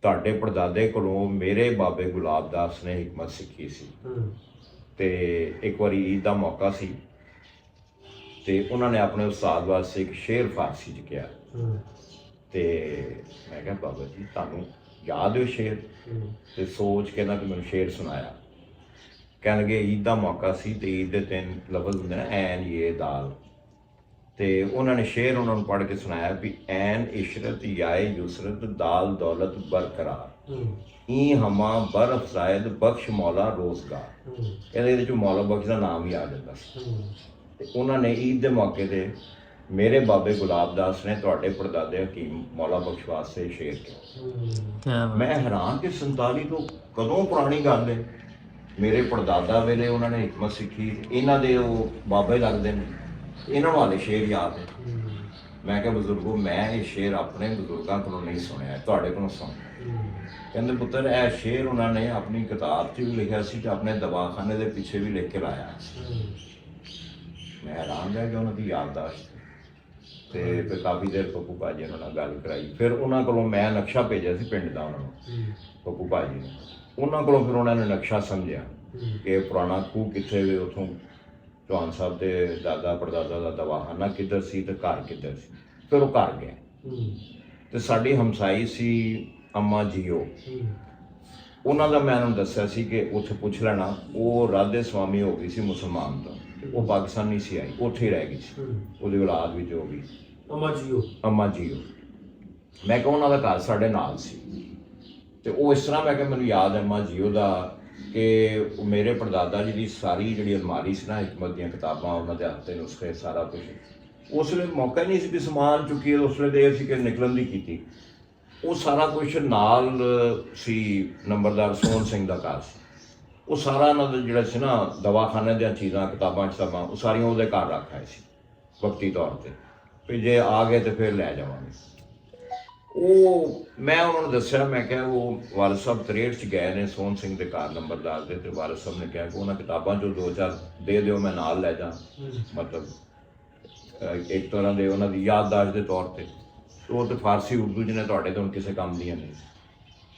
ਤੁਹਾਡੇ ਪੜਦਾਦੇ ਕੋਲੋਂ ਮੇਰੇ ਬਾਬੇ ਗੁਲਾਬ ਦਾਸ ਨੇ ਹਿਕਮਤ ਸਿੱਖੀ ਸੀ। ਤੇ ਇੱਕ ਵਾਰੀ ਈਦ ਦਾ ਮੌਕਾ ਸੀ ਤੇ ਉਹਨਾਂ ਨੇ ਆਪਣੇ ਉਸਤਾਦ ਵਾਸਤੇ ਇੱਕ ਸ਼ੇਰ ਫਾਰਸੀ 'ਚ ਕਿਹਾ। ਤੇ ਮੈਂ ਕਿਹਾ ਬਾਬਾ ਜੀ ਤੁਹਾਨੂੰ ਯਾਦ ਹੈ ਸ਼ੇਰ? ਤੇ ਸੋਚ ਕੇ ਨਾ ਕਿ ਮੈਨੂੰ ਸ਼ੇਰ ਸੁਣਾਇਆ। ਕਹਿਣ ਲੱਗੇ ਈਦ ਦਾ ਮੌਕਾ ਸੀ ਤੇ ਈਦ ਦੇ 3 ਲਫ਼ਜ਼ ਹੁੰਦੇ ਨੇ, ਐਨ ਇਹ ਦਾਲ। ਤੇ ਉਹਨਾਂ ਨੇ ਸ਼ੇਰ ਉਹਨਾਂ ਨੂੰ ਪੜ੍ਹ ਕੇ ਸੁਣਾਇਆ ਵੀ ਐਨ ਇਸ਼ਰਤ ਯਾਏ ਯੁਸਰਤ ਦਾਲ ਦੌਲਤ ਬਰਕਰਾਰ ਈ ਹਮਾ ਬਰ ਅਫਜ਼ਾਇਦ ਬਖਸ਼ ਮੌਲਾ ਰੋਜ਼ਗਾਰ। ਕਹਿੰਦੇ ਇਹਦੇ 'ਚ ਮੌਲਾ ਬਖਸ਼ ਦਾ ਨਾਮ ਹੀ ਆ ਜਾਂਦਾ ਸੀ। ਤੇ ਉਹਨਾਂ ਨੇ ਈਦ ਦੇ ਮੌਕੇ 'ਤੇ ਮੇਰੇ ਬਾਬੇ ਗੁਲਾਬ ਦਾਸ ਨੇ ਤੁਹਾਡੇ ਪੜਦਾਦੇ ਹਕੀਮ ਮੌਲਾ ਬਖਸ਼ ਵਾਸਤੇ ਸ਼ੇਰ ਕਿਹਾ। ਮੈਂ ਹੈਰਾਨ ਕਿ 47 ਤੋਂ ਕਦੋਂ ਪੁਰਾਣੀ ਗੱਲ ਹੈ। ਮੇਰੇ ਪੜਦਾਦਾ ਵੇਲੇ ਉਹਨਾਂ ਨੇ ਹਿਕਮਤ ਸਿੱਖੀ, ਇਹਨਾਂ ਦੇ ਉਹ ਬਾਬੇ ਲੱਗਦੇ ਨੇ, ਇਹਨਾਂ ਨੂੰ ਹਾਲੇ ਸ਼ੇਰ ਯਾਦ ਹੈ। ਮੈਂ ਕਿਹਾ ਬਜ਼ੁਰਗੋ ਮੈਂ ਇਹ ਸ਼ੇਰ ਆਪਣੇ ਬਜ਼ੁਰਗਾਂ ਕੋਲੋਂ ਨਹੀਂ ਸੁਣਿਆ, ਤੁਹਾਡੇ ਕੋਲੋਂ ਸੁਣਿਆ। ਕਹਿੰਦੇ ਪੁੱਤਰ ਇਹ ਸ਼ੇਰ ਉਹਨਾਂ ਨੇ ਆਪਣੀ ਕਿਤਾਬ 'ਚ ਵੀ ਲਿਖਿਆ ਸੀ ਤੇ ਆਪਣੇ ਦਵਾਖਾਨੇ ਦੇ ਪਿੱਛੇ ਵੀ ਲਿਖ ਕੇ ਲਾਇਆ। ਮੈਂ ਹੈਰਾਨ ਰਹਿ ਗਿਆ ਉਹਨਾਂ ਦੀ ਯਾਦਦਾਸ਼ਤ ਤੇ ਫਿਰ ਕਾਫੀ ਦੇਰ ਪੱਪੂ ਭਾਜੀ ਉਹਨਾਂ ਨਾਲ ਗੱਲ ਕਰਾਈ। ਫਿਰ ਉਹਨਾਂ ਕੋਲੋਂ ਮੈਂ ਨਕਸ਼ਾ ਭੇਜਿਆ ਸੀ ਪਿੰਡ ਦਾ ਉਹਨਾਂ ਨੂੰ, ਪੱਪੂ ਭਾਜੀ ਨੇ। ਉਹਨਾਂ ਕੋਲੋਂ ਫਿਰ ਉਹਨਾਂ ਨੇ ਨਕਸ਼ਾ ਸਮਝਿਆ ਕਿ ਪੁਰਾਣਾ ਖੂਹ ਕਿੱਥੇ ਵੇ, ਉੱਥੋਂ ਚੌਹਾਨ ਸਾਹਿਬ ਦੇ ਦਾਦਾ ਪੜਦਾਦਾ ਦਾ ਦਵਾਖਾਨਾ ਕਿੱਧਰ ਸੀ ਤੇ ਘਰ ਕਿੱਧਰ ਸੀ। ਫਿਰ ਉਹ ਘਰ ਗਏ ਤੇ ਸਾਡੀ ਹਮਸਾਈ ਸੀ ਅੰਮਾ ਜੀਓ, ਉਹਨਾਂ ਦਾ ਮੈਂ ਉਹਨਾਂ ਨੂੰ ਦੱਸਿਆ ਸੀ ਕਿ ਉੱਥੇ ਪੁੱਛ ਲੈਣਾ। ਉਹ ਰਾਧੇ ਸਵਾਮੀ ਹੋ ਗਈ ਸੀ ਮੁਸਲਮਾਨ ਤੋਂ, ਉਹ ਪਾਕਿਸਤਾਨ ਨਹੀਂ ਸੀ ਆਈ, ਉੱਥੇ ਹੀ ਰਹਿ ਗਈ ਸੀ, ਉਹਦੀ ਔਲਾਦ ਵਿੱਚ ਹੋ ਗਈ ਅੰਮਾ ਜੀਓ। ਮੈਂ ਕਿਹਾ ਉਹਨਾਂ ਦਾ ਘਰ ਸਾਡੇ ਨਾਲ ਸੀ। ਤੇ ਉਹ ਇਸ ਤਰ੍ਹਾਂ, ਮੈਂ ਕਿਹਾ ਮੈਨੂੰ ਯਾਦ ਹੈ ਅੰਮਾ ਜੀਓ ਦਾ ਕਿ ਮੇਰੇ ਪੜਦਾਦਾ ਜੀ ਦੀ ਸਾਰੀ ਜਿਹੜੀ ਅਲਮਾਰੀ ਸੀ ਨਾ ਹਿਕਮਤ ਦੀਆਂ ਕਿਤਾਬਾਂ, ਉਹਨਾਂ ਦੇ ਹੱਥ 'ਤੇ ਨੁਸਖੇ ਸਾਰਾ ਕੁਝ, ਉਸ ਵੇਲੇ ਮੌਕਾ ਹੀ ਨਹੀਂ ਸੀ ਕਿ ਸਮਾਨ ਚੁੱਕੀਏ, ਉਸ ਵੇਲੇ ਦੇਰ ਸੀ ਕਿ ਨਿਕਲਣ ਦੀ ਕੀਤੀ। ਉਹ ਸਾਰਾ ਕੁਝ ਨਾਲ ਸੀ, ਨੰਬਰਦਾਰ ਸੋਹਣ ਸਿੰਘ ਦਾ ਘਰ ਸੀ। ਉਹ ਸਾਰਾ ਇਹਨਾਂ ਦਾ ਜਿਹੜਾ ਸੀ ਨਾ ਦਵਾਖਾਨੇ ਦੀਆਂ ਚੀਜ਼ਾਂ, ਕਿਤਾਬਾਂ ਕਿਤਾਬਾਂ, ਉਹ ਸਾਰੀਆਂ ਉਹਦੇ ਘਰ ਰੱਖ ਆਏ ਸੀ ਵਕਤੀ ਤੌਰ 'ਤੇ, ਵੀ ਜੇ ਆ ਗਏ ਤਾਂ ਫਿਰ ਲੈ ਜਾਵਾਂਗੇ। ਉਹ ਮੈਂ ਉਹਨਾਂ ਨੂੰ ਦੱਸਿਆ, ਮੈਂ ਕਿਹਾ ਉਹ ਵਾਲਦ ਸਾਹਿਬ 63 'ਚ ਗਏ ਨੇ ਸੋਹਣ ਸਿੰਘ ਦੇ ਘਰ ਨੰਬਰਦਾਰ ਦੇ, ਤੇ ਵਾਲਦ ਸਾਹਿਬ ਨੇ ਕਿਹਾ ਕਿ ਉਹਨਾਂ ਕਿਤਾਬਾਂ 'ਚੋਂ 2-4 ਦੇ ਦਿਓ, ਮੈਂ ਨਾਲ ਲੈ ਜਾ, ਮਤਲਬ ਇੱਕ ਤਰ੍ਹਾਂ ਦੇ ਉਹਨਾਂ ਦੀ ਯਾਦਦਾਸ਼ਤ ਦੇ ਤੌਰ 'ਤੇ। ਉਹ ਤਾਂ ਫਾਰਸੀ ਉਰਦੂ ਜਿਹਨੇ ਤੁਹਾਡੇ ਤੋਂ ਹੁਣ ਕਿਸੇ ਕੰਮ ਦੀਆਂ ਨਹੀਂ।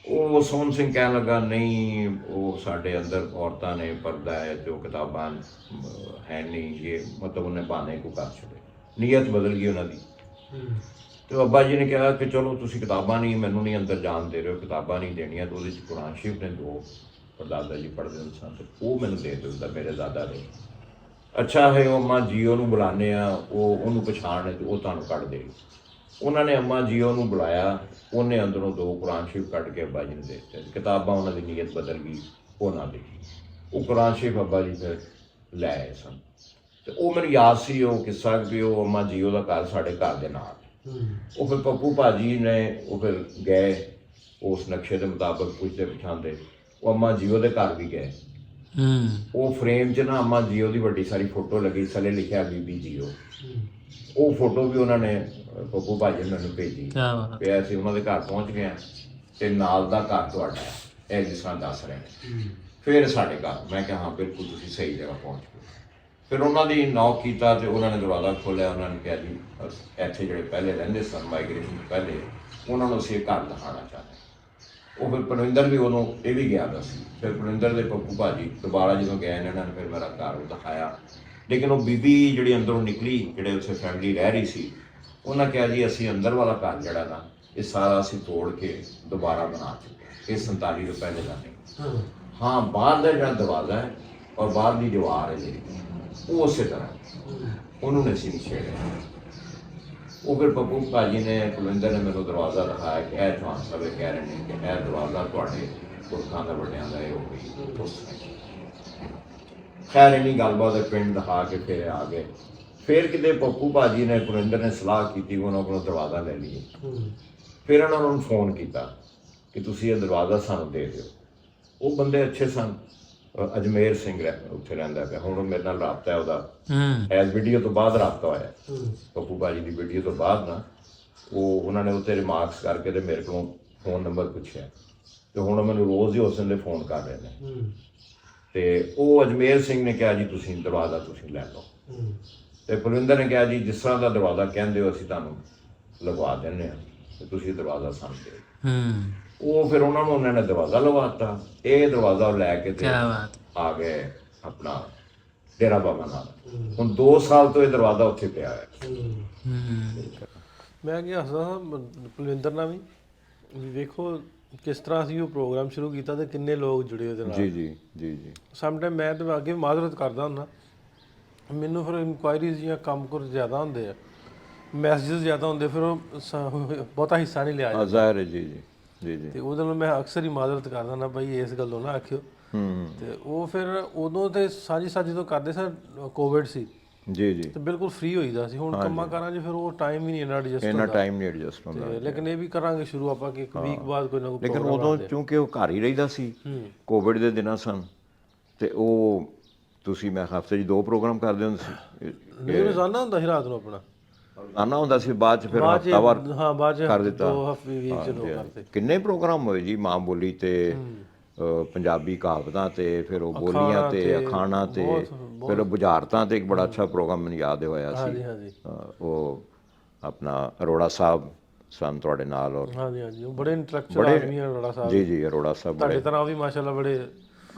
ਉਹ ਸੋਹਣ ਸਿੰਘ ਕਹਿਣ ਲੱਗਾ ਨਹੀਂ, ਉਹ ਸਾਡੇ ਅੰਦਰ ਔਰਤਾਂ ਨੇ, ਪਰਦਾ ਹੈ, ਜੋ ਕਿਤਾਬਾਂ ਹੈ ਨਹੀਂ, ਇਹ ਮਤਲਬ ਉਹਨੇ ਬਹਾਨੇ ਕੋ ਕਰ ਛੱਡੇ, ਨੀਅਤ ਬਦਲ ਗਈ ਉਹਨਾਂ ਦੀ। ਤੇ ਅੱਬਾ ਜੀ ਨੇ ਕਿਹਾ ਕਿ ਚਲੋ ਤੁਸੀਂ ਕਿਤਾਬਾਂ ਨਹੀਂ, ਮੈਨੂੰ ਨਹੀਂ ਅੰਦਰ ਜਾਣ ਦੇ ਰਹੇ ਹੋ, ਕਿਤਾਬਾਂ ਨਹੀਂ ਦੇਣੀਆਂ। ਤਾਂ ਉਹਦੇ 'ਚ ਕੁਰਾਨ ਸ਼ਰੀਫ ਨੇ 2 ਪੜਦਾਦਾ ਜੀ ਪੜ੍ਹਦੇ ਹੁੰਦੇ ਸਨ, ਤੇ ਉਹ ਮੈਨੂੰ ਦੇ ਦਿੰਦਾ ਮੇਰੇ ਦਾਦਾ ਨੇ। ਅੱਛਾ ਹੈ ਉਹ ਅੰਮਾ ਜੀਓ ਨੂੰ ਬੁਲਾਉਂਦੇ ਆ, ਉਹ ਉਹਨੂੰ ਪਛਾਣ ਹੈ ਤੇ ਉਹ ਤੁਹਾਨੂੰ ਕੱਢ ਦੇਗੀ। ਉਹਨਾਂ ਨੇ ਅੰਮਾ ਜੀਓ ਨੂੰ ਬੁਲਾਇਆ, ਉਹਨੇ ਅੰਦਰੋਂ 2 ਕੁਰਾਨ ਸ਼ਰੀਫ ਕੱਢ ਕੇ ਅੱਬਾ ਜੀ ਨੂੰ ਦੇ ਦਿੱਤੇ। ਕਿਤਾਬਾਂ ਉਹਨਾਂ ਦੀ ਨੀਅਤ ਬਦਲ ਗਈ, ਉਹ ਨਾ ਦੇ। ਉਹ ਕੁਰਾਨ ਸ਼ਰੀਫ ਅੱਬਾ ਜੀ ਫਿਰ ਲੈ ਆਏ ਸਨ। ਤੇ ਉਹ ਮੈਨੂੰ ਯਾਦ ਸੀ ਉਹ ਕਿੱਸਾ ਵੀ ਉਹ ਅੰਮਾ ਜੀਓ ਦਾ ਘਰ ਸਾਡੇ ਘਰ ਦੇ ਨਾਲ। ਉਹ ਫਿਰ ਪੱਪੂ ਭਾਜੀ ਨੇ ਉਹ ਫਿਰ ਗਏ ਉਸ ਨਕਸ਼ੇ ਦੇ ਮੁਤਾਬਕ ਪੁੱਛਦੇ ਪਛਾਣਦੇ, ਉਹ ਅੰਮਾ ਜੀਓ ਦੇ ਘਰ ਵੀ ਗਏ। ਉਹ ਫਰੇਮ 'ਚ ਨਾ ਅੰਮਾ ਜੀਓ ਦੀ ਵੱਡੀ ਸਾਰੀ ਫੋਟੋ ਲੱਗੀ, ਥੱਲੇ ਲਿਖਿਆ ਬੀਬੀ ਜੀਓ। ਉਹ ਫੋਟੋ ਵੀ ਉਹਨਾਂ ਨੇ ਪੱਪੂ ਭਾਜੀ ਨੇ ਮੈਨੂੰ ਭੇਜੀ ਵੀ ਅਸੀਂ ਉਹਨਾਂ ਦੇ ਘਰ ਪਹੁੰਚ ਗਏ ਤੇ ਨਾਲ ਦਾ ਘਰ ਤੁਹਾਡਾ ਇਹ ਜਿਸ ਤਰ੍ਹਾਂ ਦੱਸ ਰਹੇ ਨੇ। ਫਿਰ ਸਾਡੇ ਘਰ ਮੈਂ ਕਿਹਾ ਹਾਂ ਬਿਲਕੁਲ ਤੁਸੀਂ ਸਹੀ ਜਗ੍ਹਾ ਪਹੁੰਚ ਗਏ। ਫਿਰ ਉਹਨਾਂ ਦੀ ਨੌਕ ਕੀਤਾ ਤੇ ਉਹਨਾਂ ਨੇ ਦਰਵਾਜ਼ਾ ਖੋਲ੍ਹਿਆ। ਉਹਨਾਂ ਨੇ ਕਿਹਾ ਜੀ ਇੱਥੇ ਜਿਹੜੇ ਪਹਿਲੇ ਰਹਿੰਦੇ ਸਨ ਮਾਈਗ੍ਰੇਸ਼ਨ ਤੋਂ ਪਹਿਲੇ, ਉਹਨਾਂ ਨੂੰ ਅਸੀਂ ਇਹ ਘਰ ਦਿਖਾਉਣਾ ਚਾਹੁੰਦੇ। ਉਹ ਫਿਰ ਪਰਵਿੰਦਰ ਵੀ ਉਦੋਂ ਇਹ ਵੀ ਗਿਆ ਦਾ ਸੀ। ਫਿਰ ਪਰਵਿੰਦਰ ਦੇ ਪੱਪੂ ਭਾਜੀ ਦੁਬਾਰਾ ਜਦੋਂ ਗਏ ਨੇ ਇਹਨਾਂ ਨੇ ਫਿਰ ਮੇਰਾ ਘਰ ਦਿਖਾਇਆ। ਲੇਕਿਨ ਉਹ ਬੀਬੀ ਜਿਹੜੀ ਅੰਦਰੋਂ ਨਿਕਲੀ, ਜਿਹੜੇ ਉੱਥੇ ਫੈਮਿਲੀ ਰਹਿ ਰਹੀ ਸੀ, ਉਹਨਾਂ ਕਿਹਾ ਜੀ ਅਸੀਂ ਅੰਦਰ ਵਾਲਾ ਘਰ ਜਿਹੜਾ ਨਾ ਇਹ ਸਾਰਾ ਅਸੀਂ ਤੋੜ ਕੇ ਦੁਬਾਰਾ ਬਣਾ ਚੁੱਕੇ, ਇਹ 47 ਤੋਂ ਪਹਿਲੇ ਦਾ ਨਹੀਂ। ਹਾਂ ਬਾਹਰ ਦਾ ਜਿਹੜਾ ਦਰਵਾਜ਼ਾ ਹੈ ਔਰ ਬਾਹਰ ਦੀ ਦੀਵਾਰ ਹੈ ਜਿਹੜੀ ਉਹ ਉਸੇ ਤਰ੍ਹਾਂ, ਉਹਨੂੰ ਨਹੀਂ ਅਸੀਂ ਛੇੜਿਆ। ਉਹ ਫਿਰ ਪੱਪੂ ਭਾਜੀ ਨੇ ਕੁਲਵਿੰਦਰ ਨੇ ਮੈਨੂੰ ਦਰਵਾਜ਼ਾ ਦਿਖਾਇਆ ਕਿ ਇਹ ਚੌਹਾਨ ਸਾਹਿਬ ਕਹਿ ਰਹੇ ਨੇ ਕਿ ਇਹ ਦਰਵਾਜ਼ਾ ਤੁਹਾਡੇ ਪੁਰਖਾਂ ਦਾ ਵੱਡਿਆਂ ਦਾ ਇਹ ਹੋ ਗਈ ਉਸ ਤਰ੍ਹਾਂ। ਖੈਰ ਇੰਨੀ ਗੱਲਬਾਤ ਦੇ ਪਿੰਡ ਦਿਖਾ ਕੇ ਫਿਰ ਆ ਗਏ। ਫਿਰ ਕਿਤੇ ਪੱਪੂ ਭਾਜੀ ਨੇ ਕੁਲਵਿੰਦਰ ਨੇ ਸਲਾਹ ਕੀਤੀ ਉਹਨਾਂ ਕੋਲੋਂ ਦਰਵਾਜ਼ਾ ਲੈ ਲਈਏ। ਫਿਰ ਉਹਨਾਂ ਨੂੰ ਫੋਨ ਕੀਤਾ ਕਿ ਤੁਸੀਂ ਇਹ ਦਰਵਾਜ਼ਾ ਸਾਨੂੰ ਦੇ ਦਿਓ। ਉਹ ਬੰਦੇ ਅੱਛੇ ਸਨ। ਅਜਮੇਰ ਸਿੰਘ ਉੱਥੇ ਰਹਿੰਦਾ ਪਿਆ, ਹੁਣ ਮੇਰੇ ਨਾਲ ਰਾਬਤਾ ਹੈ ਉਹਦਾ। ਐਸ ਵੀਡੀਓ ਤੋਂ ਬਾਅਦ ਰਾਬਤਾ ਹੋਇਆ ਪੱਪੂ ਭਾਜੀ ਦੀ ਵੀਡੀਓ ਤੋਂ ਬਾਅਦ ਨਾ। ਉਹ ਉਹਨਾਂ ਨੇ ਉੱਤੇ ਰਿਮਾਰਕਸ ਕਰਕੇ ਤੇ ਮੇਰੇ ਕੋਲੋਂ ਫੋਨ ਨੰਬਰ ਪੁੱਛਿਆ ਤੇ ਹੁਣ ਮੈਨੂੰ ਰੋਜ਼ ਹੀ ਉਸ ਵੇਲੇ ਫੋਨ ਕਰ ਰਹੇ ਨੇ। ਤੇ ਉਹ ਅਜਮੇਰ ਸਿੰਘ ਨੇ ਕਿਹਾ ਜੀ ਤੁਸੀਂ ਦਰਵਾਜ਼ਾ ਤੁਸੀਂ ਲੈ ਲਓ। ਤੇ ਪਰਵਿੰਦਰ ਨੇ ਕਿਹਾ ਜੀ ਜਿਸ ਤਰ੍ਹਾਂ ਦਾ ਦਰਵਾਜ਼ਾ ਕਹਿੰਦੇ ਹੋ ਅਸੀਂ ਤੁਹਾਨੂੰ ਲਗਵਾ ਦਿੰਦੇ ਹਾਂ ਤੇ ਤੁਸੀਂ ਦਰਵਾਜ਼ਾ ਸਾਨੂੰ ਦਿਓ। ਉਹ ਫਿਰ ਉਹਨਾਂ ਨੇ ਦਰਵਾਜ਼ਾ ਲਗਵਾਤਾ। ਇਹ ਦਰਵਾਜ਼ਾ ਲੈ ਕੇ ਤੇ ਆ ਗਏ ਆਪਣਾ ਡੇਰਾ ਬਾਬਾ ਨਾਨਕ। ਹੁਣ 2 ਸਾਲ ਤੋਂ ਇਹ ਦਰਵਾਜ਼ਾ ਉੱਥੇ ਪਿਆ ਹੈ। ਮੈਂ ਕੀ ਹੱਸਦਾ ਕੁਲਵਿੰਦਰ ਨਾਲ ਵੀ ਵੇਖੋ ਕਿਸ ਤਰ੍ਹਾਂ ਅਸੀਂ ਉਹ ਪ੍ਰੋਗਰਾਮ ਸ਼ੁਰੂ ਕੀਤਾ ਤੇ ਕਿੰਨੇ ਲੋਕ ਜੁੜੇ ਉਹਦੇ ਨਾਲ। ਜੀ ਜੀ ਜੀ ਜੀ। ਸਮ ਟਾਈਮ ਮੈਂ ਤਾਂ ਅੱਗੇ ਮਾਜ਼ਰਤ ਕਰਦਾ ਹੁੰਦਾ, ਮੈਨੂੰ ਫਿਰ ਇਨਕੁਆਇਰੀਜ਼ ਜਾਂ ਕੰਮ ਕੁਰ ਜ਼ਿਆਦਾ ਹੁੰਦੇ ਆ, ਮੈਸੇजेस ਜ਼ਿਆਦਾ ਹੁੰਦੇ, ਫਿਰ ਉਹ ਬਹੁਤਾ ਹਿੱਸਾ ਨਹੀਂ ਲਿਆ ਜਾਂਦਾ। ਜ਼ਾਹਿਰ ਹੈ ਜੀ ਜੀ ਜੀ ਜੀ। ਤੇ ਉਹਦੇ ਨਾਲ ਮੈਂ ਅਕਸਰ ਹੀ ਮਾਜ਼ਰਤ ਕਰਦਾ ਨਾ ਬਾਈ ਇਸ ਗੱਲੋਂ ਨਾ ਆਖਿਓ। ਤੇ ਉਹ ਫਿਰ ਉਦੋਂ ਤੇ ਸਾਂਝੀ ਸਾਂਝੀ ਤੋਂ ਕਰਦੇ ਸਰ ਕੋਵਿਡ ਸੀ ਜੀ ਜੀ। ਤੇ ਬਿਲਕੁਲ ਫ੍ਰੀ ਹੋਈਦਾ ਸੀ। ਹੁਣ ਕੰਮਾਂ ਕਾਰਾਂ 'ਚ ਫਿਰ ਉਹ ਟਾਈਮ ਹੀ ਨਹੀਂ ਇੰਨਾ ਐਡਜਸਟ ਇੰਨਾ ਟਾਈਮ ਨਹੀਂ ਐਡਜਸਟ ਹੁੰਦਾ। ਲੇਕਿਨ ਇਹ ਵੀ ਕਰਾਂਗੇ ਸ਼ੁਰੂ ਆਪਾਂ ਕਿ ਇੱਕ ਵੀਕ ਬਾਅਦ ਕੋਈ ਨਾ ਕੋਈ। ਲੇਕਿਨ ਉਦੋਂ ਕਿਉਂਕਿ ਉਹ ਘਰ ਹੀ ਰਹਿੰਦਾ ਸੀ, ਕੋਵਿਡ ਦੇ ਦਿਨਾਂ ਸਨ, ਤੇ ਉਹ ਤੁਸੀਂ ਮੈਂ ਹਫ਼ਤੇ 'ਚ 2 ਪ੍ਰੋਗਰਾਮ ਕਰਦੇ ਹੁੰਦੇ ਸੀ। ਨਹੀਂ ਰੋਜ਼ਾਨਾ ਹੁੰਦਾ ਸੀ ਰਾਤ ਨੂੰ ਆਪਣਾ ਆਨਾ ਹੁੰਦਾ ਸੀ। ਬਾਅਦ 'ਚ ਫਿਰ ਹਫ਼ਤਾਵਾਰ ਹਾਂ ਬਾਅਦ 'ਚ ਕਰ ਦਿੱਤਾ। 2 ਹਫ਼ਤੇ ਵੀਕ 'ਚ 2 ਕਰਦੇ। ਕਿੰਨੇ ਪ੍ਰੋਗਰਾਮ ਹੋਏ ਜੀ, ਮਾਂ ਬੋਲੀ ਤੇ ਪੰਜਾਬੀ ਕਹਾਵਤਾਂ ਤੇ ਫਿਰ ਉਹ ਬੋਲੀਆਂ ਤੇ ਅਖਾਣਾਂ ਤੇ ਫਿਰ ਬੁਝਾਰਤਾਂ ਤੇ ਇੱਕ ਬੜਾ ਅੱਛਾ ਪ੍ਰੋਗਰਾਮ ਮੈਨੂੰ ਯਾਦ ਹੋਇਆ ਸੀ। ਹਾਂਜੀ ਹਾਂਜੀ। ਉਹ ਆਪਣਾ ਅਰੋੜਾ ਸਾਹਿਬ ਸਨ ਤੁਹਾਡੇ ਨਾਲ। ਔਰ ਹਾਂਜੀ ਹਾਂਜੀ ਉਹ ਬੜੇ ਇੰਟੈਲੈਕਚੁਅਲ ਆਦਮੀ ਹਨ ਅਰੋੜਾ ਸਾਹਿਬ। ਜੀ ਜੀ ਅਰੋੜਾ ਸਾਹਿਬ ਤੁਹਾਡੇ ਤਰ੍ਹਾਂ ਉਹ ਵੀ ਮਾਸ਼ਾਅੱਲਾ ਬੜੇ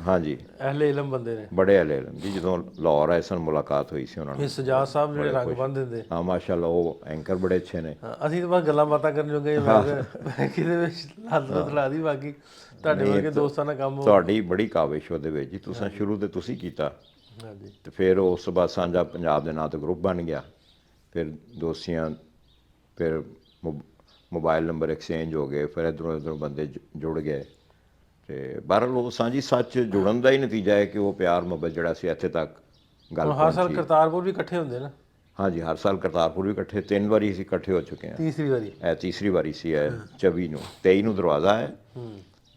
ਹਾਂਜੀ ਅਹਿਲੇ ਇਲਮ ਬੰਦੇ ਨੇ। ਬੜੇ ਅਹਿਲੇ ਇਲਮ ਜੀ। ਜਦੋਂ ਲਾਹੌਰ ਆਏ ਸਨ ਮੁਲਾਕਾਤ ਹੋਈ ਸੀ ਉਹਨਾਂ ਨਾਲ। ਇਹ ਸਜਾਦ ਸਾਹਿਬ ਜਿਹੜੇ ਰੰਗ ਬੰਨ੍ਹ ਦਿੰਦੇ। ਹਾਂ ਮਾਸ਼ਾਅੱਲਾ ਉਹ ਐਂਕਰ ਬੜੇ ਅੱਛੇ ਨੇ। ਅਸੀਂ ਤਾਂ ਬਸ ਗੱਲਾਂ ਬਾਤਾਂ ਕਰਨ ਜੋਗੇ। ਮੈਂ ਕਿਤੇ ਵਿੱਚ ਲੱਤ ਲਾ ਦੀ, ਬਾਕੀ ਤੁਹਾਡੇ ਵਰਗੇ ਦੋਸਤਾਂ ਨਾਲ ਕੰਮ। ਤੁਹਾਡੀ ਬੜੀ ਕਾਵਿਸ਼ ਉਹਦੇ ਵਿੱਚ ਜੀ। ਤੁਸੀਂ ਸ਼ੁਰੂ ਤੇ ਤੁਸੀਂ ਕੀਤਾ ਹਾਂਜੀ। ਤੇ ਫਿਰ ਉਸ ਤੋਂ ਬਾਅਦ ਸਾਂਝਾ ਪੰਜਾਬ ਦੇ ਨਾਂ ਤੇ ਗਰੁੱਪ ਬਣ ਗਿਆ। ਫਿਰ ਦੋਸਤੀਆਂ, ਫਿਰ ਮੋਬਾਈਲ ਨੰਬਰ ਐਕਸਚੇਂਜ ਹੋ ਗਏ, ਫਿਰ ਇੱਧਰੋਂ ਇੱਧਰੋਂ ਬੰਦੇ ਜੁੜ ਗਏ। ਤੇ ਬਹਰਹਾਲ ਉਹ ਸਾਂਝੀ ਸੱਚ ਜੁੜਨ ਦਾ ਹੀ ਨਤੀਜਾ ਹੈ ਕਿ ਉਹ ਪਿਆਰ ਮੁਹੱਬਤ ਜਿਹੜਾ ਸੀ ਇੱਥੇ ਤੱਕ ਗੱਲ ਹਰ ਸਾਲ ਕਰਤਾਰਪੁਰ ਵੀ ਇਕੱਠੇ ਹੁੰਦੇ ਨਾ। ਹਾਂਜੀ ਹਰ ਸਾਲ ਕਰਤਾਰਪੁਰ ਵੀ ਇਕੱਠੇ 3 ਵਾਰੀ ਅਸੀਂ ਇਕੱਠੇ ਹੋ ਚੁੱਕੇ ਹਾਂ। ਤੀਸਰੀ ਵਾਰੀ ਇਹ ਤੀਸਰੀ ਵਾਰੀ ਸੀ। ਇਹ 24 ਨੂੰ 23 ਨੂੰ ਦਰਵਾਜ਼ਾ ਹੈ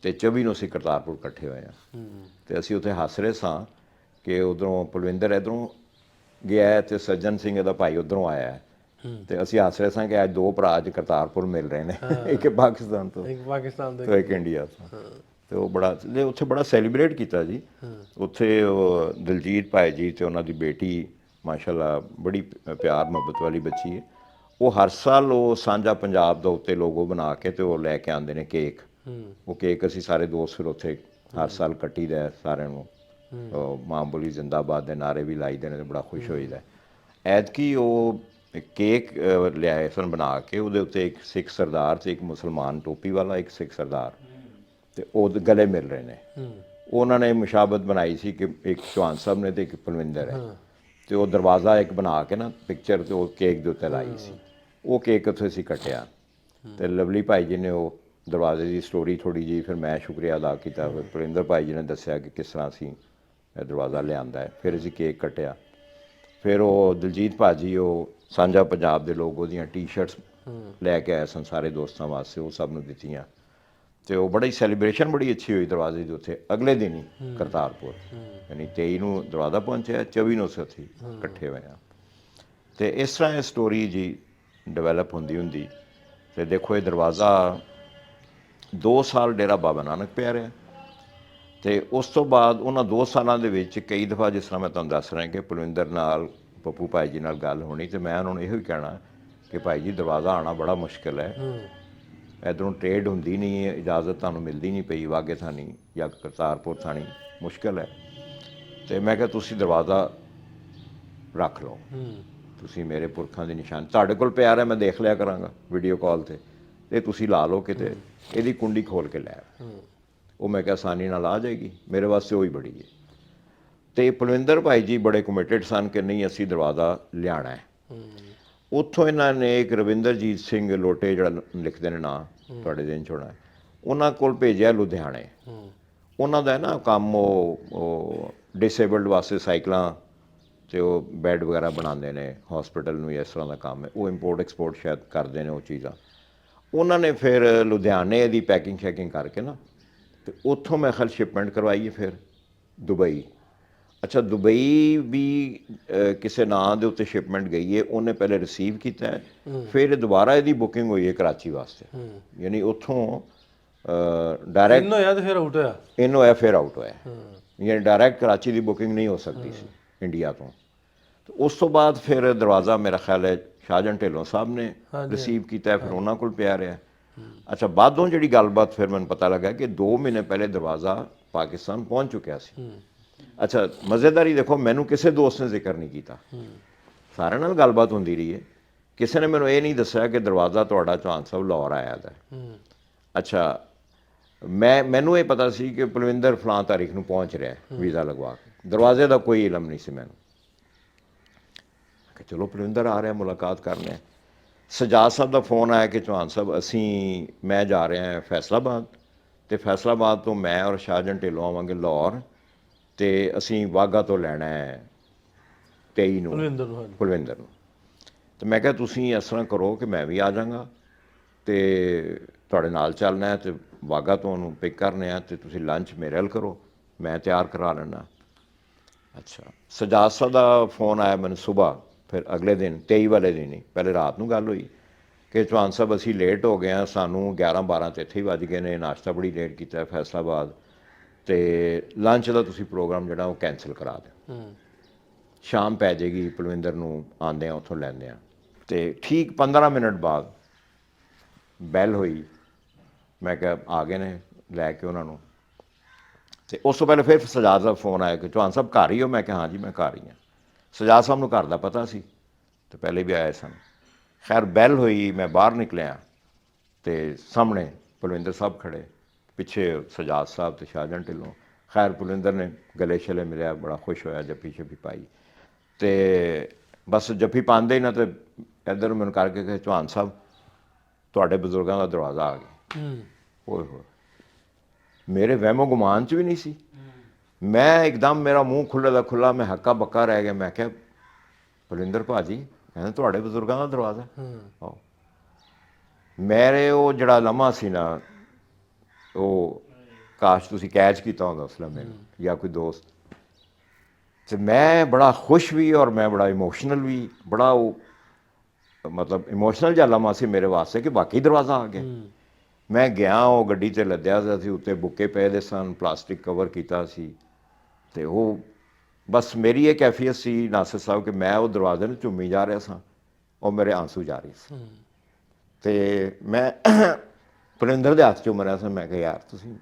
ਤੇ 24 ਨੂੰ ਅਸੀਂ ਕਰਤਾਰਪੁਰ ਇਕੱਠੇ ਹੋਏ ਹਾਂ। ਤੇ ਅਸੀਂ ਉੱਥੇ ਹੱਸ ਰਹੇ ਸਾਂ ਕਿ ਉਧਰੋਂ ਪਲਵਿੰਦਰ ਇੱਧਰੋਂ ਗਿਆ ਤੇ ਸੱਜਣ ਸਿੰਘ ਇਹਦਾ ਭਾਈ ਉੱਧਰੋਂ ਆਇਆ ਹੈ। ਤੇ ਅਸੀਂ ਹੱਸ ਰਹੇ ਸਾਂ ਕਿ ਅੱਜ 2 ਭਰਾ ਅੱਜ ਕਰਤਾਰਪੁਰ ਮਿਲ ਰਹੇ ਨੇ, ਇੱਕ ਪਾਕਿਸਤਾਨ ਤੋਂ ਇੱਕ ਪਾਕਿਸਤਾਨ ਤੇ ਇੱਕ ਇੰਡੀਆ ਤੋਂ। ਤੇ ਉਹ ਬੜਾ ਉੱਥੇ ਬੜਾ ਸੈਲੀਬ੍ਰੇਟ ਕੀਤਾ ਜੀ। ਉੱਥੇ ਉਹ ਦਿਲਜੀਤ ਭਾਈ ਜੀ ਤੇ ਉਹਨਾਂ ਦੀ ਬੇਟੀ ਮਾਸ਼ਾਅੱਲਾ ਬੜੀ ਪਿਆਰ ਮੁਹੱਬਤ ਵਾਲੀ ਬੱਚੀ ਹੈ। ਉਹ ਹਰ ਸਾਲ ਉਹ ਸਾਂਝਾ ਪੰਜਾਬ ਦਾ ਉੱਤੇ ਲੋਗੋ ਬਣਾ ਕੇ ਤੇ ਉਹ ਲੈ ਕੇ ਆਉਂਦੇ ਨੇ ਕੇਕ। ਉਹ ਕੇਕ ਅਸੀਂ ਸਾਰੇ ਦੋਸਤ ਫਿਰ ਉੱਥੇ ਹਰ ਸਾਲ ਕੱਟੀ ਦਾ ਸਾਰਿਆਂ ਨੂੰ। ਮਾਂ ਬੋਲੀ ਜ਼ਿੰਦਾਬਾਦ ਦੇ ਨਾਅਰੇ ਵੀ ਲਾਈਦੇ ਨੇ ਤੇ ਬੜਾ ਖੁਸ਼ ਹੋਈਦਾ। ਐਤਕੀ ਉਹ ਕੇਕ ਲਿਆਏ ਸਨ ਬਣਾ ਕੇ, ਉਹਦੇ ਉੱਤੇ ਇੱਕ ਸਿੱਖ ਸਰਦਾਰ ਤੇ ਇੱਕ ਮੁਸਲਮਾਨ ਟੋਪੀ ਵਾਲਾ, ਇੱਕ ਸਿੱਖ ਸਰਦਾਰ, ਤੇ ਉਹ ਗਲੇ ਮਿਲ ਰਹੇ ਨੇ। ਉਹਨਾਂ ਨੇ ਮੁਸ਼ਾਬਤ ਬਣਾਈ ਸੀ ਕਿ ਇੱਕ ਚੌਹਾਨ ਸਾਹਿਬ ਨੇ ਤੇ ਇੱਕ ਪਲਵਿੰਦਰ ਹੈ। ਤੇ ਉਹ ਦਰਵਾਜ਼ਾ ਇੱਕ ਬਣਾ ਕੇ ਨਾ ਪਿਕਚਰ ਤੇ ਉਹ ਕੇਕ ਦੇ ਉੱਤੇ ਲਾਈ ਸੀ। ਉਹ ਕੇਕ ਉੱਥੇ ਅਸੀਂ ਕੱਟਿਆ ਤੇ ਲਵਲੀ ਭਾਈ ਜੀ ਨੇ ਉਹ ਦਰਵਾਜ਼ੇ ਦੀ ਸਟੋਰੀ ਥੋੜ੍ਹੀ ਜਿਹੀ ਫਿਰ ਮੈਂ ਸ਼ੁਕਰੀਆ ਅਦਾ ਕੀਤਾ, ਫਿਰ ਪੁਰਿੰਦਰ ਭਾਈ ਜੀ ਨੇ ਦੱਸਿਆ ਕਿ ਕਿਸ ਤਰ੍ਹਾਂ ਅਸੀਂ ਇਹ ਦਰਵਾਜ਼ਾ ਲਿਆਂਦਾ ਹੈ। ਫਿਰ ਅਸੀਂ ਕੇਕ ਕੱਟਿਆ, ਫਿਰ ਉਹ ਦਲਜੀਤ ਭਾਜੀ ਉਹ ਸਾਂਝਾ ਪੰਜਾਬ ਦੇ ਲੋਕ ਉਹਦੀਆਂ ਟੀ-ਸ਼ਰਟਸ ਲੈ ਕੇ ਆਏ ਸਨ ਸਾਰੇ ਦੋਸਤਾਂ ਵਾਸਤੇ, ਉਹ ਸਭ ਨੂੰ ਦਿੱਤੀਆਂ ਤੇ ਉਹ ਬੜੀ ਸੈਲੀਬ੍ਰੇਸ਼ਨ ਬੜੀ ਅੱਛੀ ਹੋਈ ਦਰਵਾਜ਼ੇ ਦੇ ਉੱਤੇ। ਅਗਲੇ ਦਿਨ ਹੀ ਕਰਤਾਰਪੁਰ ਯਾਨੀ 23 ਨੂੰ ਦਰਵਾਜ਼ਾ ਪਹੁੰਚਿਆ, 24 ਨੂੰ ਅਸੀਂ ਉੱਥੇ ਇਕੱਠੇ ਹੋਏ ਹਾਂ। ਤੇ ਇਸ ਤਰ੍ਹਾਂ ਇਹ ਸਟੋਰੀ ਜੀ ਡਿਵੈਲਪ ਹੁੰਦੀ ਤੇ ਦੇਖੋ ਇਹ ਦਰਵਾਜ਼ਾ 2 ਸਾਲ ਡੇਰਾ ਬਾਬਾ ਨਾਨਕ ਪਿਆ ਰਿਹਾ ਤੇ ਉਸ ਤੋਂ ਬਾਅਦ ਉਹਨਾਂ 2 ਸਾਲਾਂ ਦੇ ਵਿੱਚ ਕਈ ਦਫਾ, ਜਿਸ ਤਰ੍ਹਾਂ ਮੈਂ ਤੁਹਾਨੂੰ ਦੱਸ ਰਿਹਾ ਕਿ ਪਲਵਿੰਦਰ ਨਾਲ ਪੱਪੂ ਭਾਈ ਜੀ ਨਾਲ ਗੱਲ ਹੋਣੀ ਤੇ ਮੈਂ ਉਹਨਾਂ ਨੂੰ ਇਹੋ ਹੀ ਕਹਿਣਾ ਕਿ ਭਾਈ ਜੀ ਦਰਵਾਜ਼ਾ ਆਉਣਾ ਬੜਾ ਮੁਸ਼ਕਿਲ ਹੈ, ਇੱਧਰੋਂ ਟ੍ਰੇਡ ਹੁੰਦੀ ਨਹੀਂ ਹੈ, ਇਜਾਜ਼ਤ ਤੁਹਾਨੂੰ ਮਿਲਦੀ ਨਹੀਂ ਪਈ ਵਾਗੇ ਥਾਣੀ ਜਾਂ ਕਰਤਾਰਪੁਰ ਥਾਣੀ, ਮੁਸ਼ਕਿਲ ਹੈ। ਤੇ ਮੈਂ ਕਿਹਾ ਤੁਸੀਂ ਦਰਵਾਜ਼ਾ ਰੱਖ ਲਓ, ਤੁਸੀਂ ਮੇਰੇ ਪੁਰਖਾਂ ਦੀ ਨਿਸ਼ਾਨੀ ਤੁਹਾਡੇ ਕੋਲ ਪਿਆ ਰਿਹਾ, ਮੈਂ ਦੇਖ ਲਿਆ ਕਰਾਂਗਾ ਵੀਡੀਓ ਕਾਲ ਤੇ ਤੁਸੀਂ ਲਾ ਲਓ ਕਿਤੇ, ਇਹਦੀ ਕੁੰਡੀ ਖੋਲ ਕੇ ਲੈ। ਉਹ ਮੈਂ ਕਿਹਾ ਆਸਾਨੀ ਨਾਲ ਆ ਜਾਏਗੀ, ਮੇਰੇ ਵਾਸਤੇ ਉਹੀ ਬੜੀ ਹੈ। ਤੇ ਪਲਵਿੰਦਰ ਭਾਈ ਜੀ ਬੜੇ ਕਮਿਟਡ ਸਨ ਕਿ ਨਹੀਂ ਅਸੀਂ ਦਰਵਾਜ਼ਾ ਲਿਆਣਾ ਹੈ। ਉੱਥੋਂ ਇਹਨਾਂ ਨੇ ਇੱਕ ਰਵਿੰਦਰਜੀਤ ਸਿੰਘ ਲੋਟੇ, ਜਿਹੜਾ ਲਿਖਦੇ ਨੇ ਨਾਂ ਤੁਹਾਡੇ ਦਿਨ 'ਚ ਹੋਣਾ, ਉਹਨਾਂ ਕੋਲ ਭੇਜਿਆ ਲੁਧਿਆਣੇ। ਉਹਨਾਂ ਦਾ ਨਾ ਕੰਮ ਉਹ ਡਿਸੇਬਲਡ ਵਾਸਤੇ ਸਾਈਕਲਾਂ ਤੇ ਉਹ ਬੈੱਡ ਵਗੈਰਾ ਬਣਾਉਂਦੇ ਨੇ, ਹਸਪੀਟਲ ਨੂੰ ਇਸ ਤਰ੍ਹਾਂ ਦਾ ਕੰਮ ਹੈ। ਉਹ ਇੰਪੋਰਟ ਐਕਸਪੋਰਟ ਸ਼ਾਇਦ ਕਰਦੇ ਨੇ ਉਹ ਚੀਜ਼ਾਂ। ਉਹਨਾਂ ਨੇ ਫਿਰ ਲੁਧਿਆਣੇ ਦੀ ਪੈਕਿੰਗ ਸ਼ੈਕਿੰਗ ਕਰਕੇ ਨਾ ਤੇ ਉੱਥੋਂ ਮੈਂ ਖਿਆਲ ਸ਼ਿਪਮੈਂਟ ਕਰਵਾਈ ਹੈ ਫਿਰ ਦੁਬਈ। ਅੱਛਾ, ਦੁਬਈ ਵੀ ਕਿਸੇ ਨਾਂ ਦੇ ਉੱਤੇ ਸ਼ਿਪਮੈਂਟ ਗਈ ਹੈ, ਉਹਨੇ ਪਹਿਲੇ ਰਿਸੀਵ ਕੀਤਾ ਹੈ, ਫਿਰ ਦੁਬਾਰਾ ਇਹਦੀ ਬੁਕਿੰਗ ਹੋਈ ਹੈ ਕਰਾਚੀ ਵਾਸਤੇ। ਯਾਨੀ ਉੱਥੋਂ ਡਾਇਰੈਕਟ ਹੋਇਆ ਤੇ ਫਿਰ ਆਊਟ ਹੋਇਆ, ਇਹਨੂੰ ਹੋਇਆ ਫਿਰ ਆਊਟ ਹੋਇਆ। ਯਾਨੀ ਡਾਇਰੈਕਟ ਕਰਾਚੀ ਦੀ ਬੁਕਿੰਗ ਨਹੀਂ ਹੋ ਸਕਦੀ ਸੀ ਇੰਡੀਆ ਤੋਂ। ਤੇ ਉਸ ਤੋਂ ਬਾਅਦ ਫਿਰ ਦਰਵਾਜ਼ਾ ਮੇਰਾ ਖਿਆਲ ਹੈ ਸ਼ਾਹਜਹਾਨ ਢਿੱਲੋਂ ਸਾਹਿਬ ਨੇ ਰਿਸੀਵ ਕੀਤਾ, ਫਿਰ ਉਹਨਾਂ ਕੋਲ ਪਿਆ ਰਿਹਾ। ਅੱਛਾ, ਬਾਅਦੋਂ ਜਿਹੜੀ ਗੱਲਬਾਤ ਫਿਰ ਮੈਨੂੰ ਪਤਾ ਲੱਗਾ ਕਿ 2 ਮਹੀਨੇ ਪਹਿਲੇ ਦਰਵਾਜ਼ਾ ਪਾਕਿਸਤਾਨ ਪਹੁੰਚ ਚੁੱਕਿਆ ਸੀ। ਅੱਛਾ, ਮਜ਼ੇਦਾਰੀ ਦੇਖੋ, ਮੈਨੂੰ ਕਿਸੇ ਦੋਸਤ ਨੇ ਜ਼ਿਕਰ ਨਹੀਂ ਕੀਤਾ, ਸਾਰਿਆਂ ਨਾਲ ਗੱਲਬਾਤ ਹੁੰਦੀ ਰਹੀ ਹੈ, ਕਿਸੇ ਨੇ ਮੈਨੂੰ ਇਹ ਨਹੀਂ ਦੱਸਿਆ ਕਿ ਦਰਵਾਜ਼ਾ ਤੁਹਾਡਾ ਚੌਹਾਨ ਸਾਹਿਬ ਲਾਹੌਰ ਆਇਆ ਦਾ। ਅੱਛਾ, ਮੈਨੂੰ ਇਹ ਪਤਾ ਸੀ ਕਿ ਪਲਵਿੰਦਰ ਫਲਾਂ ਤਾਰੀਖ ਨੂੰ ਪਹੁੰਚ ਰਿਹਾ ਵੀਜ਼ਾ ਲਗਵਾ ਕੇ, ਦਰਵਾਜ਼ੇ ਦਾ ਕੋਈ ਇਲਮ ਨਹੀਂ ਸੀ ਮੈਨੂੰ। ਕਿ ਚਲੋ ਪਲਵਿੰਦਰ ਆ ਰਿਹਾ, ਮੁਲਾਕਾਤ ਕਰਨੀ ਹੈ। ਸਜਾਦ ਸਾਹਿਬ ਦਾ ਫੋਨ ਆਇਆ ਕਿ ਚੌਹਾਨ ਸਾਹਿਬ ਮੈਂ ਜਾ ਰਿਹਾ ਫੈਸਲਾਬਾਦ, ਤੇ ਫੈਸਲਾਬਾਦ ਤੋਂ ਮੈਂ ਔਰ ਸ਼ਾਹਜਹਾਨ ਢਿੱਲੋਂ ਆਵਾਂਗੇ ਲਾਹੌਰ, ਤੇ ਅਸੀਂ ਵਾਹਗਾ ਤੋਂ ਲੈਣਾ ਹੈ 23 ਨੂੰ ਕੁਲਵਿੰਦਰ ਨੂੰ। ਤੇ ਮੈਂ ਕਿਹਾ ਤੁਸੀਂ ਇਸ ਤਰ੍ਹਾਂ ਕਰੋ ਕਿ ਮੈਂ ਵੀ ਆ ਜਾਵਾਂਗਾ ਤੇ ਤੁਹਾਡੇ ਨਾਲ ਚੱਲਣਾ ਹੈ, ਤੇ ਵਾਹਗਾ ਤੋਂ ਉਹਨੂੰ ਪਿਕ ਕਰਨੇ ਆ, ਤੇ ਤੁਸੀਂ ਲੰਚ ਮੇਰੇ ਨਾਲ ਕਰੋ, ਮੈਂ ਤਿਆਰ ਕਰਾ ਲੈਣਾ। ਅੱਛਾ, ਸਜਾਦ ਸਾਹਿਬ ਦਾ ਫੋਨ ਆਇਆ ਮੈਨੂੰ ਸੁਬਾਹ, ਫਿਰ ਅਗਲੇ ਦਿਨ 23 ਵਾਲੇ ਦਿਨ ਹੀ, ਪਹਿਲੇ ਰਾਤ ਨੂੰ ਗੱਲ ਹੋਈ ਕਿ ਚੌਹਾਨ ਸਾਹਿਬ ਅਸੀਂ ਲੇਟ ਹੋ ਗਏ ਹਾਂ, ਸਾਨੂੰ 11-12 ਤੇ ਇੱਥੇ ਹੀ ਵੱਜ ਗਏ ਨੇ, ਨਾਸ਼ਤਾ ਬੜੀ ਲੇਟ ਕੀਤਾ ਫੈਸਲਾਬਾਦ, ਤੇ ਲੰਚ ਦਾ ਤੁਸੀਂ ਪ੍ਰੋਗਰਾਮ ਜਿਹੜਾ ਉਹ ਕੈਂਸਲ ਕਰਾ ਦਿਓ, ਸ਼ਾਮ ਪੈ ਜਾਏਗੀ, ਪਲਵਿੰਦਰ ਨੂੰ ਆਉਂਦੇ ਆ ਉੱਥੋਂ ਲੈਂਦੇ ਆ। ਤੇ ਠੀਕ 15 ਮਿੰਟ ਬਾਅਦ ਬੈਲ ਹੋਈ, ਮੈਂ ਕਿਹਾ ਆ ਗਏ ਨੇ, ਲੈ ਕੇ ਉਹਨਾਂ ਨੂੰ। ਤੇ ਉਸ ਤੋਂ ਪਹਿਲੇ ਫਿਰ ਸਜਾਦ ਦਾ ਫੋਨ ਆਇਆ ਕਿ ਚੌਹਾਨ ਸਾਹਿਬ ਘਰ ਹੀ ਹੋ? ਮੈਂ ਕਿਹਾ ਹਾਂ ਜੀ ਮੈਂ ਘਰ ਹੀ ਹਾਂ। ਸਜਾਦ ਸਾਹਿਬ ਨੂੰ ਘਰ ਦਾ ਪਤਾ ਸੀ ਤੇ ਪਹਿਲੇ ਵੀ ਆਏ ਸਨ। ਖੈਰ ਬੈਲ ਹੋਈ, ਮੈਂ ਬਾਹਰ ਨਿਕਲਿਆ ਤੇ ਸਾਹਮਣੇ ਪਲਵਿੰਦਰ ਸਾਹਿਬ ਖੜੇ, ਪਿੱਛੇ ਸਜਾਦ ਸਾਹਿਬ ਤੇ ਸ਼ਾਹਜਹਾਨ ਢਿੱਲੋਂ। ਖੈਰ ਪਲਵਿੰਦਰ ਨੇ ਗਲੇ ਛਲੇ ਮਿਲਿਆ, ਬੜਾ ਖੁਸ਼ ਹੋਇਆ, ਜੱਫੀ ਸ਼ੱਫੀ ਪਾਈ, ਤੇ ਬਸ ਜੱਫੀ ਪਾਉਂਦੇ ਹੀ ਨਾ ਤੇ ਇੱਧਰ ਮੈਨੂੰ ਕਰਕੇ ਕਿ ਚੌਹਾਨ ਸਾਹਿਬ ਤੁਹਾਡੇ ਬਜ਼ੁਰਗਾਂ ਦਾ ਦਰਵਾਜ਼ਾ ਆ ਗਿਆ। ਓਏ ਹੋਏ, ਮੇਰੇ ਵਹਿਮੋ ਗੁਮਾਨ 'ਚ ਵੀ ਨਹੀਂ ਸੀ। ਮੈਂ ਇੱਕਦਮ ਮੇਰਾ ਮੂੰਹ ਖੁੱਲ੍ਹੇ ਦਾ ਖੁੱਲ੍ਹਾ, ਮੈਂ ਹੱਕਾ ਬੱਕਾ ਰਹਿ ਗਿਆ। ਮੈਂ ਕਿਹਾ ਪਲਵਿੰਦਰ ਭਾਜੀ, ਕਹਿੰਦੇ ਤੁਹਾਡੇ ਬਜ਼ੁਰਗਾਂ ਦਾ ਦਰਵਾਜ਼ਾ। ਆਹੋ, ਮੇਰੇ ਉਹ ਜਿਹੜਾ ਲਮ੍ਹਾ ਸੀ ਨਾ, ਉਹ ਕਾਸ਼ ਤੁਸੀਂ ਕੈਚ ਕੀਤਾ ਹੁੰਦਾ ਉਸ ਲਮ੍ਹੇ ਨੂੰ ਜਾਂ ਕੋਈ ਦੋਸਤ। ਤੇ ਮੈਂ ਬੜਾ ਖੁਸ਼ ਵੀ ਔਰ ਮੈਂ ਬੜਾ ਇਮੋਸ਼ਨਲ ਵੀ, ਬੜਾ ਉਹ ਮਤਲਬ ਇਮੋਸ਼ਨਲ ਜਿਹਾ ਲਮ੍ਹਾ ਸੀ ਮੇਰੇ ਵਾਸਤੇ ਕਿ ਬਾਕੀ ਦਰਵਾਜ਼ਾ ਆ ਗਿਆ। ਮੈਂ ਗਿਆ, ਉਹ ਗੱਡੀ 'ਤੇ ਲੱਦਿਆ ਸੀ, ਉੱਤੇ ਬੁੱਕੇ ਪਏ ਦੇ ਸਨ, ਪਲਾਸਟਿਕ ਕਵਰ ਕੀਤਾ ਸੀ, ਤੇ ਉਹ ਬਸ ਮੇਰੀ ਇਹ ਕੈਫੀਅਤ ਸੀ ਨਾਸਿਰ ਸਾਹਿਬ ਕਿ ਮੈਂ ਉਹ ਦਰਵਾਜ਼ੇ ਨੂੰ ਝੁੰਮੀ ਜਾ ਰਿਹਾ ਸਾਂ, ਉਹ ਮੇਰੇ ਆਂਸੂ ਜਾ ਰਹੇ ਸੀ। ਤੇ ਮੈਂ ਪਲਵਿੰਦਰ ਦੇ ਹੱਥ 'ਚੋਂ ਮਰਿਆ ਸਾਂ। ਮੈਂ ਕਿਹਾ ਯਾਰ ਤੁਸੀਂ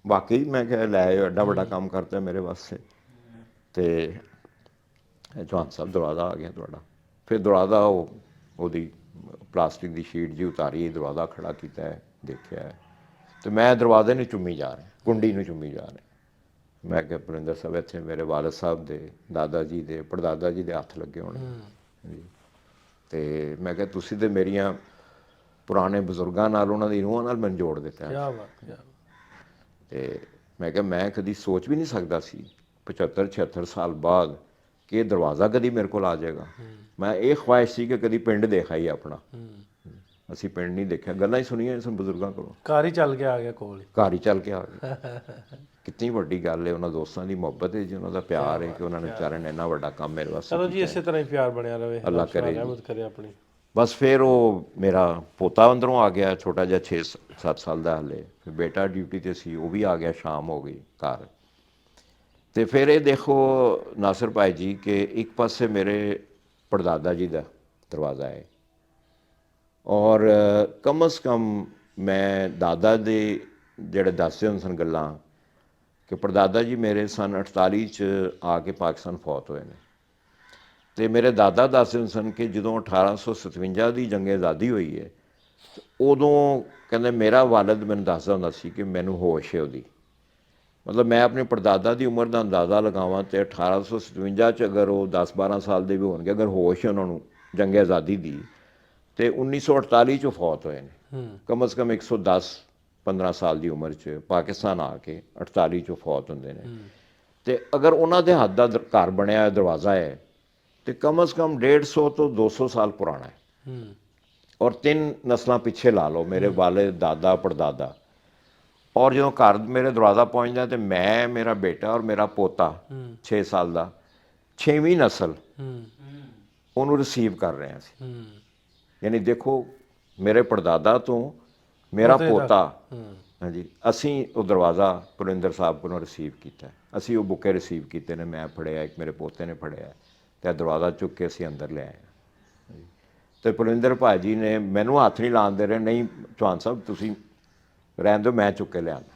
ਵਾਕਈ, ਮੈਂ ਕਿਹਾ ਲੈ ਐਡਾ ਵੱਡਾ ਕੰਮ ਕਰਤਾ ਮੇਰੇ ਵਾਸਤੇ। ਤੇ ਚੌਹਾਨ ਸਾਹਿਬ ਦਰਵਾਜ਼ਾ ਆ ਗਿਆ ਤੁਹਾਡਾ। ਫਿਰ ਦਰਵਾਜ਼ਾ ਉਹਦੀ ਪਲਾਸਟਿਕ ਦੀ ਸ਼ੀਟ ਜੀ ਉਤਾਰੀ, ਦਰਵਾਜ਼ਾ ਖੜਾ ਕੀਤਾ ਹੈ, ਦੇਖਿਆ ਹੈ, ਤੇ ਮੈਂ ਦਰਵਾਜ਼ੇ ਨੂੰ ਚੁੰਮੀ ਜਾ ਰਿਹਾ, ਕੁੰਡੀ ਨੂੰ ਚੁੰਮੀ ਜਾ ਰਿਹਾ। ਮੈਂ ਕਿਹਾ ਪਲਵਿੰਦਰ ਸਾਹਿਬ ਇੱਥੇ ਮੇਰੇ ਵਾਲਦ ਸਾਹਿਬ ਦੇ, ਦਾਦਾ ਜੀ ਦੇ, ਪੜਦਾਦਾ ਜੀ ਦੇ ਹੱਥ ਲੱਗੇ ਹੋਣੇ ਜੀ। ਤੇ ਮੈਂ ਕਿਹਾ ਤੁਸੀਂ ਤੇ ਮੇਰੀਆਂ ਪੁਰਾਣੇ ਬਜ਼ੁਰਗਾਂ ਨਾਲ ਉਹਨਾਂ ਦੀ ਰੂਹਾਂ ਨਾਲ ਮੈਨੂੰ ਜੋੜ ਦਿੱਤਾ। ਕੀ ਬਾਤ ਤੇ ਮੈਂ ਕਿਹਾ ਮੈਂ ਕਦੀ ਸੋਚ ਵੀ ਨਹੀਂ ਸਕਦਾ ਸੀ 75-76 ਸਾਲ ਬਾਅਦ ਕਿ ਇਹ ਦਰਵਾਜ਼ਾ ਕਦੀ ਮੇਰੇ ਕੋਲ ਆ ਜਾਏਗਾ। ਮੈਂ ਇਹ ਖੁਆਇਸ਼ ਸੀ ਕਿ ਕਦੀ ਪਿੰਡ ਦੇਖਾ ਹੀ ਆਪਣਾ, ਅਸੀਂ ਪਿੰਡ ਨਹੀਂ ਦੇਖਿਆ, ਗੱਲਾਂ ਹੀ ਸੁਣੀਆਂ ਇਸ ਬਜ਼ੁਰਗਾਂ ਕੋਲੋਂ। ਘਰ ਹੀ ਚੱਲ ਕੇ ਆ ਗਿਆ ਕੋਲ ਹੀ, ਘਰ ਹੀ ਚੱਲ ਕੇ ਆ ਗਏ। ਕਿੰਨੀ ਵੱਡੀ ਗੱਲ ਹੈ, ਉਹਨਾਂ ਦੋਸਤਾਂ ਦੀ ਮੁਹੱਬਤ ਹੈ ਜੀ, ਉਹਨਾਂ ਦਾ ਪਿਆਰ ਹੈ ਕਿ ਉਹਨਾਂ ਨੇ ਵਿਚਾਰਿਆਂ ਨੇ ਇੰਨਾ ਵੱਡਾ ਕੰਮ ਮੇਰੇ ਵਾਸਤੇ ਚਲੋ ਜੀ ਇਸੇ ਤਰ੍ਹਾਂ ਹੀ ਪਿਆਰ ਬਣਿਆ ਰਵੇ, ਅੱਲਾਹ ਕਰੇ ਜੀ। ਰਹਿਮਤ ਕਰੇ ਆਪਣੀ। ਬਸ ਫਿਰ ਉਹ ਮੇਰਾ ਪੋਤਾ ਅੰਦਰੋਂ ਆ ਗਿਆ, ਛੋਟਾ ਜਿਹਾ 6-7 ਸਾਲ ਦਾ ਹਲੇ। ਫਿਰ ਬੇਟਾ ਡਿਊਟੀ ਤੇ ਸੀ, ਉਹ ਵੀ ਆ ਗਿਆ, ਸ਼ਾਮ ਹੋ ਗਈ ਘਰ। ਤੇ ਫਿਰ ਇਹ ਦੇਖੋ ਨਾਸਿਰ ਭਾਈ ਜੀ ਕਿ ਇੱਕ ਪਾਸੇ ਮੇਰੇ ਪੜਦਾਦਾ ਜੀ ਦਾ ਦਰਵਾਜ਼ਾ ਹੈ, ਔਰ ਕਮ ਅਜ਼ ਕਮ ਮੈਂ ਦਾਦਾ ਦੇ ਜਿਹੜੇ ਦੱਸਦੇ ਹੁੰਦੇ ਸਨ ਗੱਲਾਂ ਕਿ ਪੜਦਾਦਾ ਜੀ ਮੇਰੇ ਸਨ 48 'ਚ ਆ ਕੇ ਪਾਕਿਸਤਾਨ ਫੌਤ ਹੋਏ ਨੇ। ਤੇ ਮੇਰੇ ਦਾਦਾ ਦੱਸਦੇ ਹੁੰਦੇ ਸਨ ਕਿ ਜਦੋਂ 1857 ਦੀ ਜੰਗ ਆਜ਼ਾਦੀ ਹੋਈ ਹੈ, ਉਦੋਂ ਕਹਿੰਦੇ ਮੇਰਾ ਵਾਲਿਦ ਮੈਨੂੰ ਦੱਸਦਾ ਹੁੰਦਾ ਸੀ ਕਿ ਮੈਨੂੰ ਹੋਸ਼ ਹੈ ਉਹਦੀ। ਮਤਲਬ ਮੈਂ ਆਪਣੇ ਪੜਦਾਦਾ ਦੀ ਉਮਰ ਦਾ ਅੰਦਾਜ਼ਾ ਲਗਾਵਾਂ ਤੇ 1857 'ਚ ਅਗਰ ਉਹ 10-12 ਸਾਲ ਦੇ ਵੀ ਹੋਣਗੇ, ਅਗਰ ਹੋਸ਼ ਹੈ ਉਹਨਾਂ ਨੂੰ ਜੰਗ ਆਜ਼ਾਦੀ ਦੀ, ਤੇ 1948 'ਚ ਫੌਤ ਹੋਏ ਨੇ। ਕਮ ਅਜ਼ ਕਮ 110-15 ਸਾਲ ਦੀ ਉਮਰ 'ਚ ਪਾਕਿਸਤਾਨ ਆ ਕੇ 48 'ਚ ਫੌਤ ਹੁੰਦੇ ਨੇ। ਤੇ ਅਗਰ ਉਹਨਾਂ ਦੇ ਹੱਥ ਦਾ ਘਰ ਬਣਿਆ ਦਰਵਾਜ਼ਾ ਹੈ ਤੇ ਕਮ ਅਜ਼ ਕਮ 150 ਤੋਂ 200 ਸਾਲ ਪੁਰਾਣਾ ਹੈ, ਔਰ 3 ਨਸਲਾਂ ਪਿੱਛੇ ਲਾ ਲਓ, ਮੇਰੇ ਵਾਲਿਦ, ਦਾਦਾ, ਪੜਦਾਦਾ। ਔਰ ਜਦੋਂ ਘਰ ਮੇਰੇ ਦਰਵਾਜ਼ਾ ਪਹੁੰਚਦਾ ਤੇ ਮੈਂ, ਮੇਰਾ ਬੇਟਾ ਔਰ ਮੇਰਾ ਪੋਤਾ 6 ਸਾਲ ਦਾ, 6ਵੀਂ ਨਸਲ ਉਹਨੂੰ ਰਿਸੀਵ ਕਰ ਰਹੇ ਸੀ। ਯਾਨੀ ਦੇਖੋ ਮੇਰੇ ਪੜਦਾਦਾ ਤੋਂ ਮੇਰਾ ਪੋਤਾ, ਹਾਂਜੀ, ਅਸੀਂ ਉਹ ਦਰਵਾਜ਼ਾ ਪੁਰਿੰਦਰ ਸਾਹਿਬ ਕੋਲੋਂ ਰਿਸੀਵ ਕੀਤਾ। ਅਸੀਂ ਉਹ ਬੁੱਕੇ ਰਿਸੀਵ ਕੀਤੇ ਨੇ, ਮੈਂ ਫੜਿਆ, ਇੱਕ ਮੇਰੇ ਪੋਤੇ ਨੇ ਫੜਿਆ, ਤੇ ਦਰਵਾਜ਼ਾ ਚੁੱਕ ਕੇ ਅਸੀਂ ਅੰਦਰ ਲੈ ਆਏ। ਤੇ ਪੁਰਿੰਦਰ ਭਾਜੀ ਨੇ ਮੈਨੂੰ ਹੱਥ ਨਹੀਂ ਲਾਉਣ ਦੇ ਰਹੇ, ਨਹੀਂ ਚੌਹਾਨ ਸਾਹਿਬ ਤੁਸੀਂ ਰਹਿਣ ਦਿਓ, ਮੈਂ ਚੁੱਕ ਕੇ ਲਿਆਉਣਾ।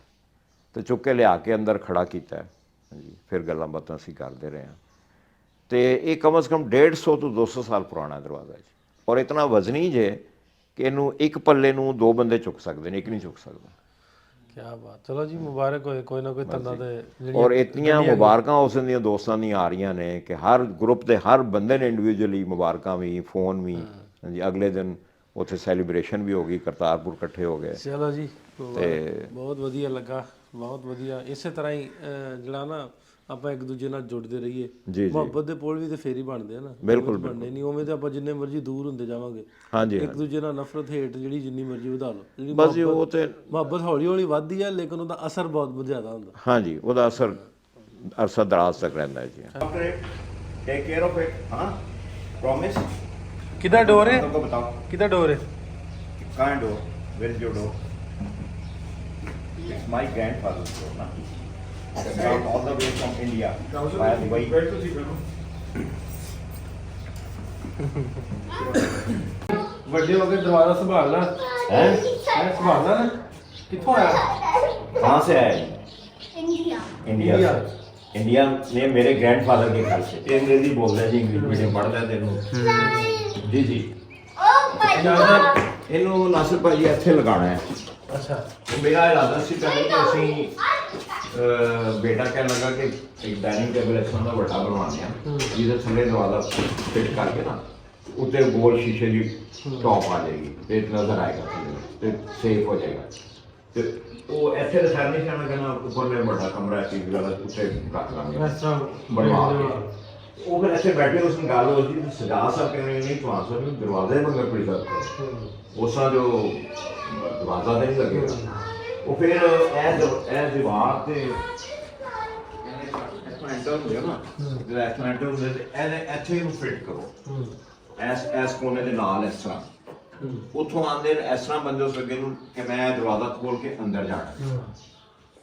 ਤੇ ਚੁੱਕ ਕੇ ਲਿਆ ਕੇ ਅੰਦਰ ਖੜਾ ਕੀਤਾ, ਹਾਂਜੀ। ਫਿਰ ਗੱਲਾਂ ਬਾਤਾਂ ਅਸੀਂ ਕਰਦੇ ਰਹੇ ਹਾਂ। ਤੇ ਇਹ ਕਮ ਅਜ਼ ਕਮ 150 ਤੋਂ 200 ਸਾਲ ਪੁਰਾਣਾ ਦਰਵਾਜ਼ਾ ਜੀ, ਔਰ ਇਤਨਾ ਵਜ਼ਨੀ ਜੇ ਕਿ ਇਹਨੂੰ ਇੱਕ ਪੱਲੇ ਨੂੰ 2 ਬੰਦੇ ਚੁੱਕ ਸਕਦੇ ਨੇ, ਇੱਕ ਨਹੀਂ ਚੁੱਕ ਸਕਦਾ। ਕੀ ਬਾਤ। ਚਲੋ ਜੀ ਮੁਬਾਰਕ ਹੋਏ, ਕੋਈ ਨਾ ਕੋਈ ਤੰਦਾਂ ਦੇ। ਔਰ ਇਤਨੀਆਂ ਮੁਬਾਰਕਾਂ ਉਸ ਦੀਆਂ ਦੋਸਤਾਂ ਦੀਆਂ ਆ ਰਹੀਆਂ ਨੇ ਕਿ ਹਰ ਗਰੁੱਪ ਦੇ ਹਰ ਬੰਦੇ ਨੇ ਇੰਡੀਵਿਜੂਅਲੀ ਮੁਬਾਰਕਾਂ ਵੀ, ਫੋਨ ਵੀ, ਹਾਂਜੀ। ਅਗਲੇ ਦਿਨ ਉੱਥੇ ਸੈਲੀਬ੍ਰੇਸ਼ਨ ਵੀ ਹੋ ਗਈ, ਕਰਤਾਰਪੁਰ ਇਕੱਠੇ ਹੋ ਗਏ। ਚਲੋ ਜੀ, ਤੇ ਬਹੁਤ ਵਧੀਆ ਲੱਗਾ, ਬਹੁਤ ਵਧੀਆ। ਇਸੇ ਤਰ੍ਹਾਂ ਹੀ ਜਿਹੜਾ ਨਾ ਆਪਾਂ ਇੱਕ ਦੂਜੇ ਨਾਲ ਜੁੜਦੇ ਰਹੀਏ, ਮੁਹੱਬਤ ਦੇ ਪੁਲ ਵੀ ਤੇ ਫੇਰ ਹੀ ਬਣਦੇ ਆ ਨਾ, ਬਿਲਕੁਲ ਬਣਨੇ ਨਹੀਂ ਉਵੇਂ ਤੇ ਆਪਾਂ ਜਿੰਨੇ ਮਰਜ਼ੀ ਦੂਰ ਹੁੰਦੇ ਜਾਵਾਂਗੇ। ਹਾਂਜੀ, ਇੱਕ ਦੂਜੇ ਨਾਲ ਨਫ਼ਰਤ, ਹੇਟ ਜਿਹੜੀ ਜਿੰਨੀ ਮਰਜ਼ੀ ਵਧਾ ਲਓ, ਜਿਹੜੀ ਬਸ ਜੀ ਉਹ ਤੇ ਮੁਹੱਬਤ ਹੌਲੀ ਹੌਲੀ ਵੱਧਦੀ ਹੈ, ਲੇਕਿਨ ਉਹਦਾ ਅਸਰ ਬਹੁਤ ਜ਼ਿਆਦਾ ਹੁੰਦਾ। ਹਾਂਜੀ, ਉਹਦਾ ਅਸਰ ਅਰਸਾ ਦਰਾਜ਼ ਤੱਕ ਰਹਿੰਦਾ ਹੈ ਜੀ। टेक केयर ऑफ इट, हाँ प्रॉमिस। किधर डोर है, तुमको बताओ किधर डोर है? कहाँ है door? Where is your door? It's my grandfather's door ना, that all the way from India by Dubai. ਵੱਡੇ ਹੋ ਕੇ ਦਰਵਾਜ਼ਾ ਸੰਭਾਲਣਾ हैं? ਸੰਭਾਲਣਾ ਨਾ। ਕਿੱਥੋਂ ਆਇਆ? कहाँ से आया ये? इंडिया से। इंडिया ने मेरे ग्रैंडफादर के घर से। ये अंग्रेजी बोल रहे जी, इंग्लिश मीडियम पढ़ता है तेनू जी जी। ਇਹਨੂੰ ਨਾਸਿਰ ਭਾਜੀ ਇੱਥੇ ਲਗਾਉਣਾ ਹੈ। ਅੱਛਾ। ਤੇ ਮੇਰਾ ਇਰਾਦਾ ਸੀ ਪਹਿਲੇ ਕਿ ਅਸੀਂ ਬੇਟਾ ਕਹਿਣ ਲੱਗਾ ਕਿ ਇੱਕ ਡਾਈਨਿੰਗ ਟੇਬਲ ਇਸ ਤਰ੍ਹਾਂ ਦਾ ਵੱਡਾ ਬਣਵਾਉਂਦੇ ਆ, ਜਿਹਦੇ ਥੱਲੇ ਦਰਵਾਜ਼ਾ ਫਿੱਟ ਕਰਕੇ ਨਾ ਉੱਤੇ ਗੋਲ ਸ਼ੀਸ਼ੇ ਦੀ ਟੌਪ ਆ ਜਾਏਗੀ ਤੇ ਨਜ਼ਰ ਆਏਗਾ ਤੇ ਸੇਫ ਹੋ ਜਾਏਗਾ। ਤੇ ਉਹ ਇੱਥੇ ਤਾਂ ਸਰ ਨਹੀਂ ਜਾਣਾ, ਕਹਿੰਦਾ ਉੱਪਰ ਵੱਡਾ ਕਮਰਾ ਹੈ, ਟੀਵੀ ਵਾਲਾ, ਉੱਤੇ ਰੱਖ ਲਾਂਗੇ ਇਸ ਤਰ੍ਹਾਂ ਬਣਵਾ ਕੇ। ਉਹ ਫਿਰ ਇੱਥੇ ਬੈਠੇ ਉਸ ਨਾਲ ਗੱਲ ਹੋਈ ਕਿ ਸਜਾ ਸਕਦੇ ਨਹੀਂ ਪਹੁੰਚ ਸਕਦੇ, ਦਰਵਾਜ਼ੇ ਮਗਰ ਪੜੀ ਸਕਦੇ ਉਸਾਂ ਜੋ ਦਰਵਾਜ਼ਾ ਨਹੀਂ ਲੱਗੇਗਾ। ਉਹ ਫਿਰ ਇਹ ਦੀਵਾਰ ਤੇ ਐਂਟਰ ਹੁੰਦੇ ਨਾ, ਜਿਹੜਾ ਐਂਟਰ ਹੁੰਦੇ ਤੇ ਇਹਦੇ ਇੱਥੇ ਇਹਨੂੰ ਫਿੱਟ ਕਰੋ, ਐਸ ਕੋਨੇ ਦੇ ਨਾਲ ਇਸ ਤਰ੍ਹਾਂ। ਉੱਥੋਂ ਆਉਂਦੇ ਇਸ ਤਰ੍ਹਾਂ ਬੰਦੇ ਉਸ ਅੱਗੇ ਨੂੰ ਕਿ ਮੈਂ ਦਰਵਾਜ਼ਾ ਖੋਲ ਕੇ ਅੰਦਰ ਜਾਣਾ,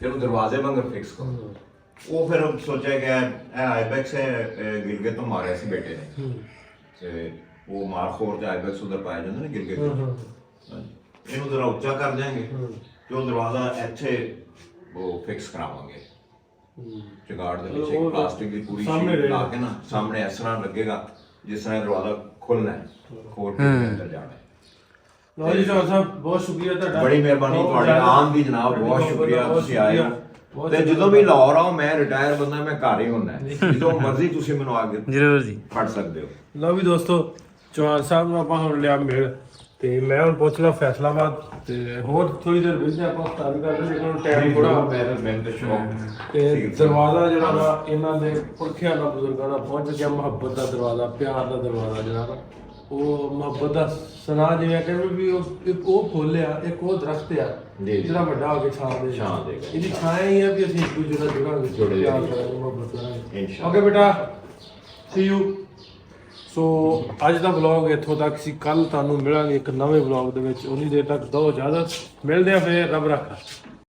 ਫਿਰ ਉਹ ਦਰਵਾਜ਼ੇ ਵਾਂਗਰ ਫਿਕਸ ਕਰੋ। ਉਹ ਫਿਰ ਸੋਚਿਆ ਕਿ ਇਹ ਆਈਬੈਕਸ ਹੈ, ਗਿਲਗੇ ਤੋਂ ਮਾਰਿਆ ਸੀ ਬੇਟੇ ਨੇ, ਤੇ ਉਹ ਮਾਰਖੋਰ ਤੇ ਆਈਬੈਕਸ ਉਧਰ ਪਾਇਆ ਜਾਂਦਾ ਨਾ ਗਿਲਗੇ ਤੋਂ। ਇਹਨੂੰ ਜ਼ਰਾ ਉੱਚਾ ਕਰ ਦਿਆਂਗੇ ਤੇ ਉਹ ਦਰਵਾਜ਼ਾ ਇੱਥੇ ਉਹ ਫਿਕਸ ਕਰਾਵਾਂਗੇ ਚਗਾੜ ਦੇ ਵਿੱਚ, ਇੱਕ ਪਲਾਸਟਿਕ ਦੀ ਪੂਰੀ ਸ਼ੀਟ ਲਾ ਕੇ ਨਾ ਸਾਹਮਣੇ ਇਸ ਤਰ੍ਹਾਂ ਲੱਗੇਗਾ ਜਿਸ ਤਰ੍ਹਾਂ ਦਰਵਾਜ਼ਾ ਖੁੱਲਣਾ ਹੈ, ਖੋਲ ਕੇ ਅੰਦਰ ਜਾਣਾ ਹੈ। ਲਓ ਜੀ ਚੌਹਾਨ ਸਾਹਿਬ, ਬਹੁਤ ਸ਼ੁਕਰੀਆ ਤੁਹਾਡਾ, ਬੜੀ ਮਿਹਰਬਾਨੀ ਤੁਹਾਡੇ ਆਉਣ ਦੀ ਜਨਾਬ, ਬਹੁਤ ਸ਼ੁਕਰੀਆ ਤੁਸੀਂ ਆਏ ਹੋ। ਤੇ ਜਦੋਂ ਵੀ ਲਾਹੌਰ ਆਓ, ਮੈਂ ਰਿਟਾਇਰ ਬੰਦਾ, ਮੈਂ ਘਰ ਹੀ ਹੁੰਦਾ, ਜਦੋਂ ਮਰਜ਼ੀ ਤੁਸੀਂ ਮੈਨੂੰ ਆ ਕੇ ਜ਼ਰੂਰ ਜੀ ਫੜ ਸਕਦੇ ਹੋ। ਲਓ ਵੀ ਦੋਸਤੋ, ਚੌਹਾਨ ਸਾਹਿਬ ਨੂੰ ਆਪਾਂ ਹੁਣ ਲਿਆ ਮਿਲ ਤੇ ਮੈਂ ਹੁਣ ਪੁੱਛ ਲਾ ਫੈਸਲਾਬਾਦ ਤੇ ਹੋਰ ਥੋੜੀ ਦੇਰ ਵਿੱਚ ਆਪਾਂ ਸਟਾਰਟ ਕਰਦੇ ਲੇਕਿਨ ਟਾਈਮ ਥੋੜਾ ਮੈਂ ਤਾਂ ਸ਼ੌਕ ਤੇ ਦਰਵਾਜ਼ਾ ਜਿਹੜਾ ਵਾ ਇਹਨਾਂ ਦੇ ਪੁਰਖਿਆਂ ਦਾ ਬਜ਼ੁਰਗਾਂ ਦਾ ਪਹੁੰਚ ਗਿਆ ਮੁਹੱਬਤ ਦਾ ਦਰਵਾਜ਼ਾ ਪਿਆਰ ਦਾ ਦਰਵਾਜ਼ਾ ਜਿਹੜਾ ਵਾ ਉਹ ਮੁਹੱਬਤ ਦਾ ਸੁਨਾ ਜਿਵੇਂ ਕਹਿੰਦੇ ਵੀ ਉਹ ਇੱਕ ਉਹ ਫੁੱਲ ਆ ਇੱਕ ਉਹ ਦਰਖਤ ਆ ਜੀ। ਜਿਹੜਾ ਵੱਡਾ ਹੋ ਕੇ ਛਾਂ ਛਾਂ ਦੇਗਾ। ਇਹਦੀ ਛਾਂ ਹੀ ਆ ਵੀ ਅਸੀਂ ਇੱਕ ਦੂਜੇ ਨਾਲ ਜੁੜਾਂਗੇ ਜੁੜੇ ਪਿਆਰ ਰਹਾਂਗੇ। ਕਰਾਂਗੇ ਮੁਹੱਬਤ ਕਰਾਂਗੇ ਇਨਸ਼ਾਅੱਲਾ। ਓਕੇ ਬੇਟਾ ਸੀ ਯੂ ਸੋ ਅੱਜ ਦਾ ਵਲੌਗ ਇੱਥੋਂ ਤੱਕ ਸੀ ਕੱਲ ਤੁਹਾਨੂੰ ਮਿਲਾਂਗੇ ਇੱਕ ਨਵੇਂ ਵਲੌਗ ਦੇ ਵਿੱਚ ਉਨੀ ਦੇਰ ਤੱਕ ਦੋ ਇਜਾਜ਼ਤ ਮਿਲਦੇ ਆ ਫੇਰ ਰੱਬ ਰੱਖਾ